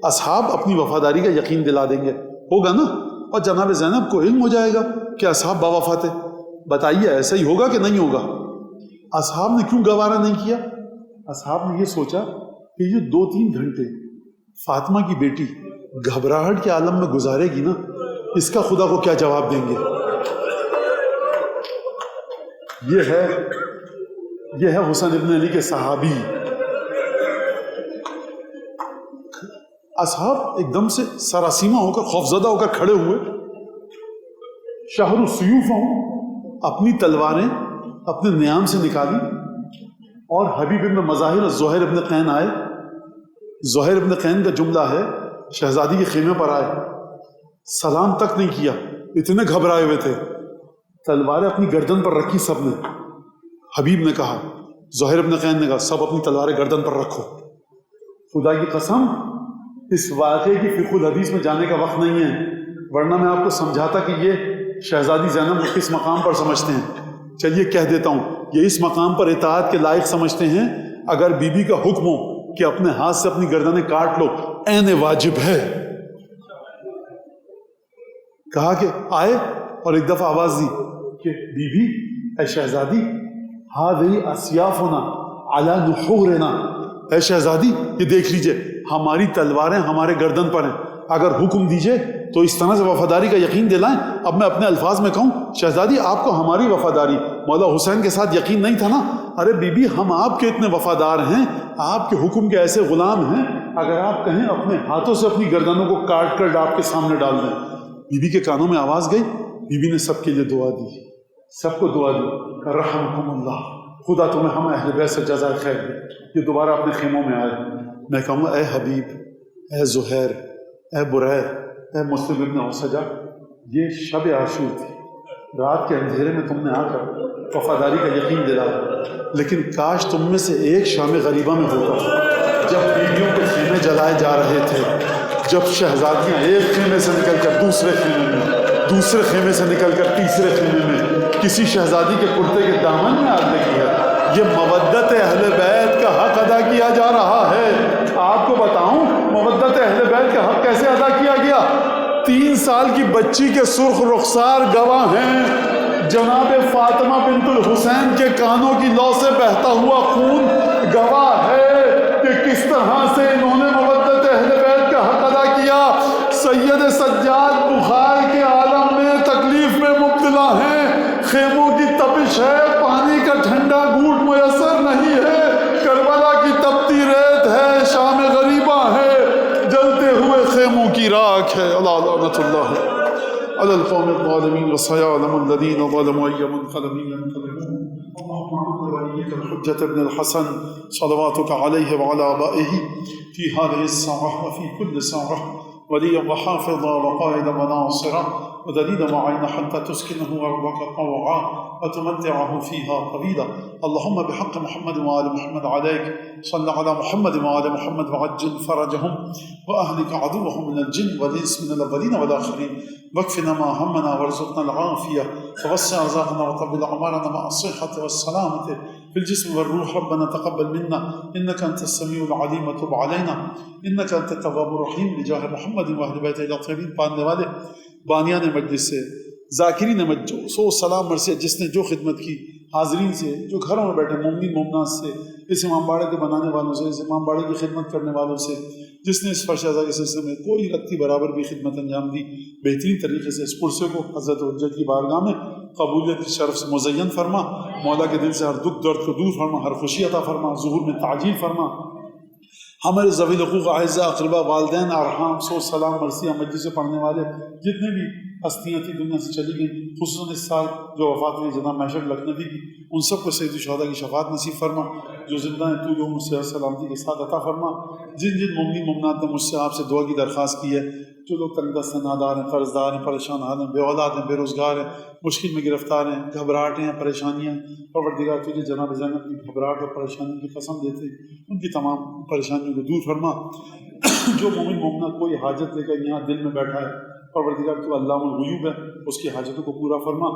اصحاب اپنی وفاداری کا یقین دلا دیں گے، ہوگا نا؟ اور جناب زینب کو علم ہو جائے گا کہ اصحاب باوفا تھے۔ بتائیے ایسا ہی ہوگا کہ نہیں ہوگا؟ اصحاب نے کیوں گوارا نہیں کیا؟ اصحاب نے یہ سوچا کہ یہ 2-3 گھنٹے فاطمہ کی بیٹی گھبراہٹ کے عالم میں گزارے گی نا، اس کا خدا کو کیا جواب دیں گے؟ یہ ہے حسین ابن علی کے صحابی۔ اصحاب ایک دم سے سراسیمہ ہو کر، خوفزدہ ہو کر کھڑے ہوئے، شہر السیوف ہوں، اپنی تلواریں اپنے نیام سے نکالی، اور حبیب ابن مظاہر زہیر ابن قین آئے۔ زہیر ابن قین کا جملہ ہے، شہزادی کے خیمے پر آئے، سلام تک نہیں کیا، اتنے گھبرائے ہوئے تھے، تلواریں اپنی گردن پر رکھی سب نے۔ حبیب نے کہا، زہیر ابن قین نے کہا، سب اپنی تلواریں گردن پر رکھو۔ خدا کی قسم اس واقعے کی فقہ الحدیث میں جانے کا وقت نہیں ہے، ورنہ میں آپ کو سمجھاتا کہ یہ شہزادی زینب کو کس مقام پر سمجھتے ہیں۔ چلیے کہہ دیتا ہوں، یہ اس مقام پر اطاعت کے لائق سمجھتے ہیں اگر بی بی کا حکم ہو کہ اپنے ہاتھ سے اپنی گردنیں کاٹ لو، عین واجب ہے۔ کہا کہ آئے اور ایک دفعہ آواز دی کہ بی بی، اے شہزادی، ہذی اسیافنا علی نحورنا، اے شہزادی یہ دیکھ لیجئے ہماری تلواریں ہمارے گردن پر ہیں، اگر حکم دیجئے تو اس طرح سے وفاداری کا یقین دلائیں۔ اب میں اپنے الفاظ میں کہوں، شہزادی آپ کو ہماری وفاداری، مولا حسین کے ساتھ یقین نہیں تھا نا؟ ارے بی بی ہم آپ کے اتنے وفادار ہیں، آپ کے حکم کے ایسے غلام ہیں، اگر آپ کہیں اپنے ہاتھوں سے اپنی گردنوں کو کاٹ کر آپ کے سامنے ڈال دیں۔ بی بی کے کانوں میں آواز گئی، بی بی نے سب کے لیے دعا دی، سب کو دعا دی کہ رحمکم اللہ، خدا تمہیں ہم اہل بیت سے جزائے خیر دے، یہ دوبارہ اپنے خیموں میں آئے۔ میں کہوں گا اے حبیب، اے زہیر، اے بریر، اے مسلم ابن عسجہ، یہ شب عاشور تھی، رات کے اندھیرے میں تم نے آ کر وفاداری کا یقین دلایا، لیکن کاش تم میں سے ایک شام غریبہ میں ہوتا جب بیویوں کے خیمے جلائے جا رہے تھے، جب شہزادیاں ایک خیمے سے نکل کر دوسرے خیمے میں، دوسرے خیمے سے نکل کر تیسرے خیمے میں کسی شہزادی کے کرتے کے دامن میں آگ لگی ہے۔ یہ مودت اہل بیت کا حق ادا کیا جا رہا ہے۔ آپ کو بتاؤں مودت اہل بیت کا حق کیسے ادا کیا گیا؟ 3 سال کی بچی کے سرخ رخسار گواہ ہیں، جناب فاطمہ بنت الحسین کے کانوں کی لو سے بہتا ہوا خون گواہ ہے کہ کس طرح سے انہوں نے مودت اہل بیت کا حق ادا کیا۔ سید سجاد بخار کے عالم میں تکلیف میں مبتلا ہیں، خیموں کی تپش ہے، پانی کا ٹھنڈا گھونٹ میسر نہیں ہے، کربلا کی تپتی ریت ہے، شام غریبہ ہے، جلتے ہوئے خیموں کی راکھ ہے۔ اللہ لعنت اللہ علی القوم الظالمین وسيعلم الذین ظلموا أي منقلب ينقلبون۔ اللهم وليك الحجة ابن الحسن صلواتك عليه وعلى آبائه في هذه الساعة وفي كل ساعة وليا وحافظا وقائدا وناصرا ودليلا وعينا حتى تسكنه أرضك طوعا وتمتعه فيها طويلا۔ اللهم بحق محمد وآل محمد عليك صل على محمد وآل محمد وعجل فرجهم وأهلك عدوهم من الجن والإنس من الأولين والآخرين، واكفنا ما همنا وارزقنا العافية، ووسع رزقنا وطول أعمارنا مع الصحة والسلامة في الجسم والروح۔ ربنا تقبل منا إنك أنت السميع العليم وتب علينا إنك أنت التواب الرحيم، بجاه محمد وأهل بيته الطاهرين۔ پڑھنے والے بانیان مجلس سے، ذاکرین مجلس، سو سلام مرسی جس نے جو خدمت کی، حاضرین سے جو گھروں میں بیٹھے مومنین مومنات سے، اس امام باڑے کے بنانے والوں سے، اس امام باڑے کی خدمت کرنے والوں سے، جس نے اس فرش اعضاء کے سلسلے میں کوئی رتی برابر بھی خدمت انجام دی، بہترین طریقے سے اس پرسے کو حضرت حجت کی بارگاہ میں قبولیت کی شرف سے مزین فرما۔ مولا کے دل سے ہر دکھ درد کو دور فرما، ہر خوشی عطا فرما، ظہور میں تعجیل فرما۔ ہمارے ذوی الحقوق اعزاء اقربا والدین ارحام سو سلام مرثیہ مجلس سے پڑھنے والے جتنے بھی ہستیاں تھیں دنیا سے چلی گئیں، خصوصاً اس سال جو وفات ہوئی جناب محشر لکھنوی کی، ان سب کو سید الشہداء کی شفاعت نصیب فرما، جو زندہ ہیں تو لوگوں سے سلامتی کے ساتھ عطا فرما۔ جن جن مومنین مومنات نے مجھ سے آپ سے دعا کی درخواست کی ہے، جو لوگ تنگ دست ہیں، نادار ہیں، قرض دار ہیں، پریشان حال ہیں، بے اولاد ہیں، بے روزگار ہیں، مشکل میں گرفتار ہیں، گھبراہٹیں ہیں، پریشانیاں، پروردگار تجھے جناب زینب کی گھبراہٹ اور پریشانی کی قسم دیتے ان کی تمام پریشانیوں کو دور فرما۔ جو مومن مومنہ کوئی حاجت لے کر یہاں دل میں بیٹھا ہے، پروردگار تو علام الغیوب ہے، اس کی حاجتوں کو پورا فرما۔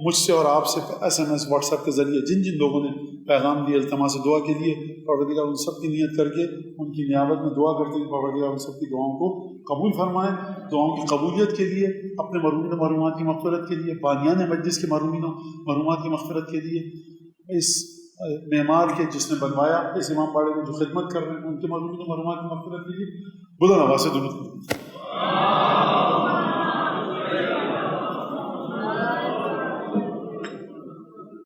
مجھ سے اور آپ سے SMS واٹس ایپ کے ذریعے جن جن لوگوں نے پیغام دیے التماس دعا کے لیے، پروردگار ان سب کی نیت کر کے ان کی نیابت میں دعا کرتے ہیں، پروردگار ان سب کی دعاؤں کو قبول فرمائیں۔ دعاؤں کی قبولیت کے لیے، اپنے مرحومین و مرحومات کی مغفرت کے لیے، بانیان مجلس کے مرحومین و مرحومات کی مغفرت کے لیے، اس معمار کے جس نے بنوایا، اس امام باڑے میں جو خدمت کر رہے ہیں ان کے مرحومین و مرحومات کی مغفرت کے لیے بلند آواز سے درود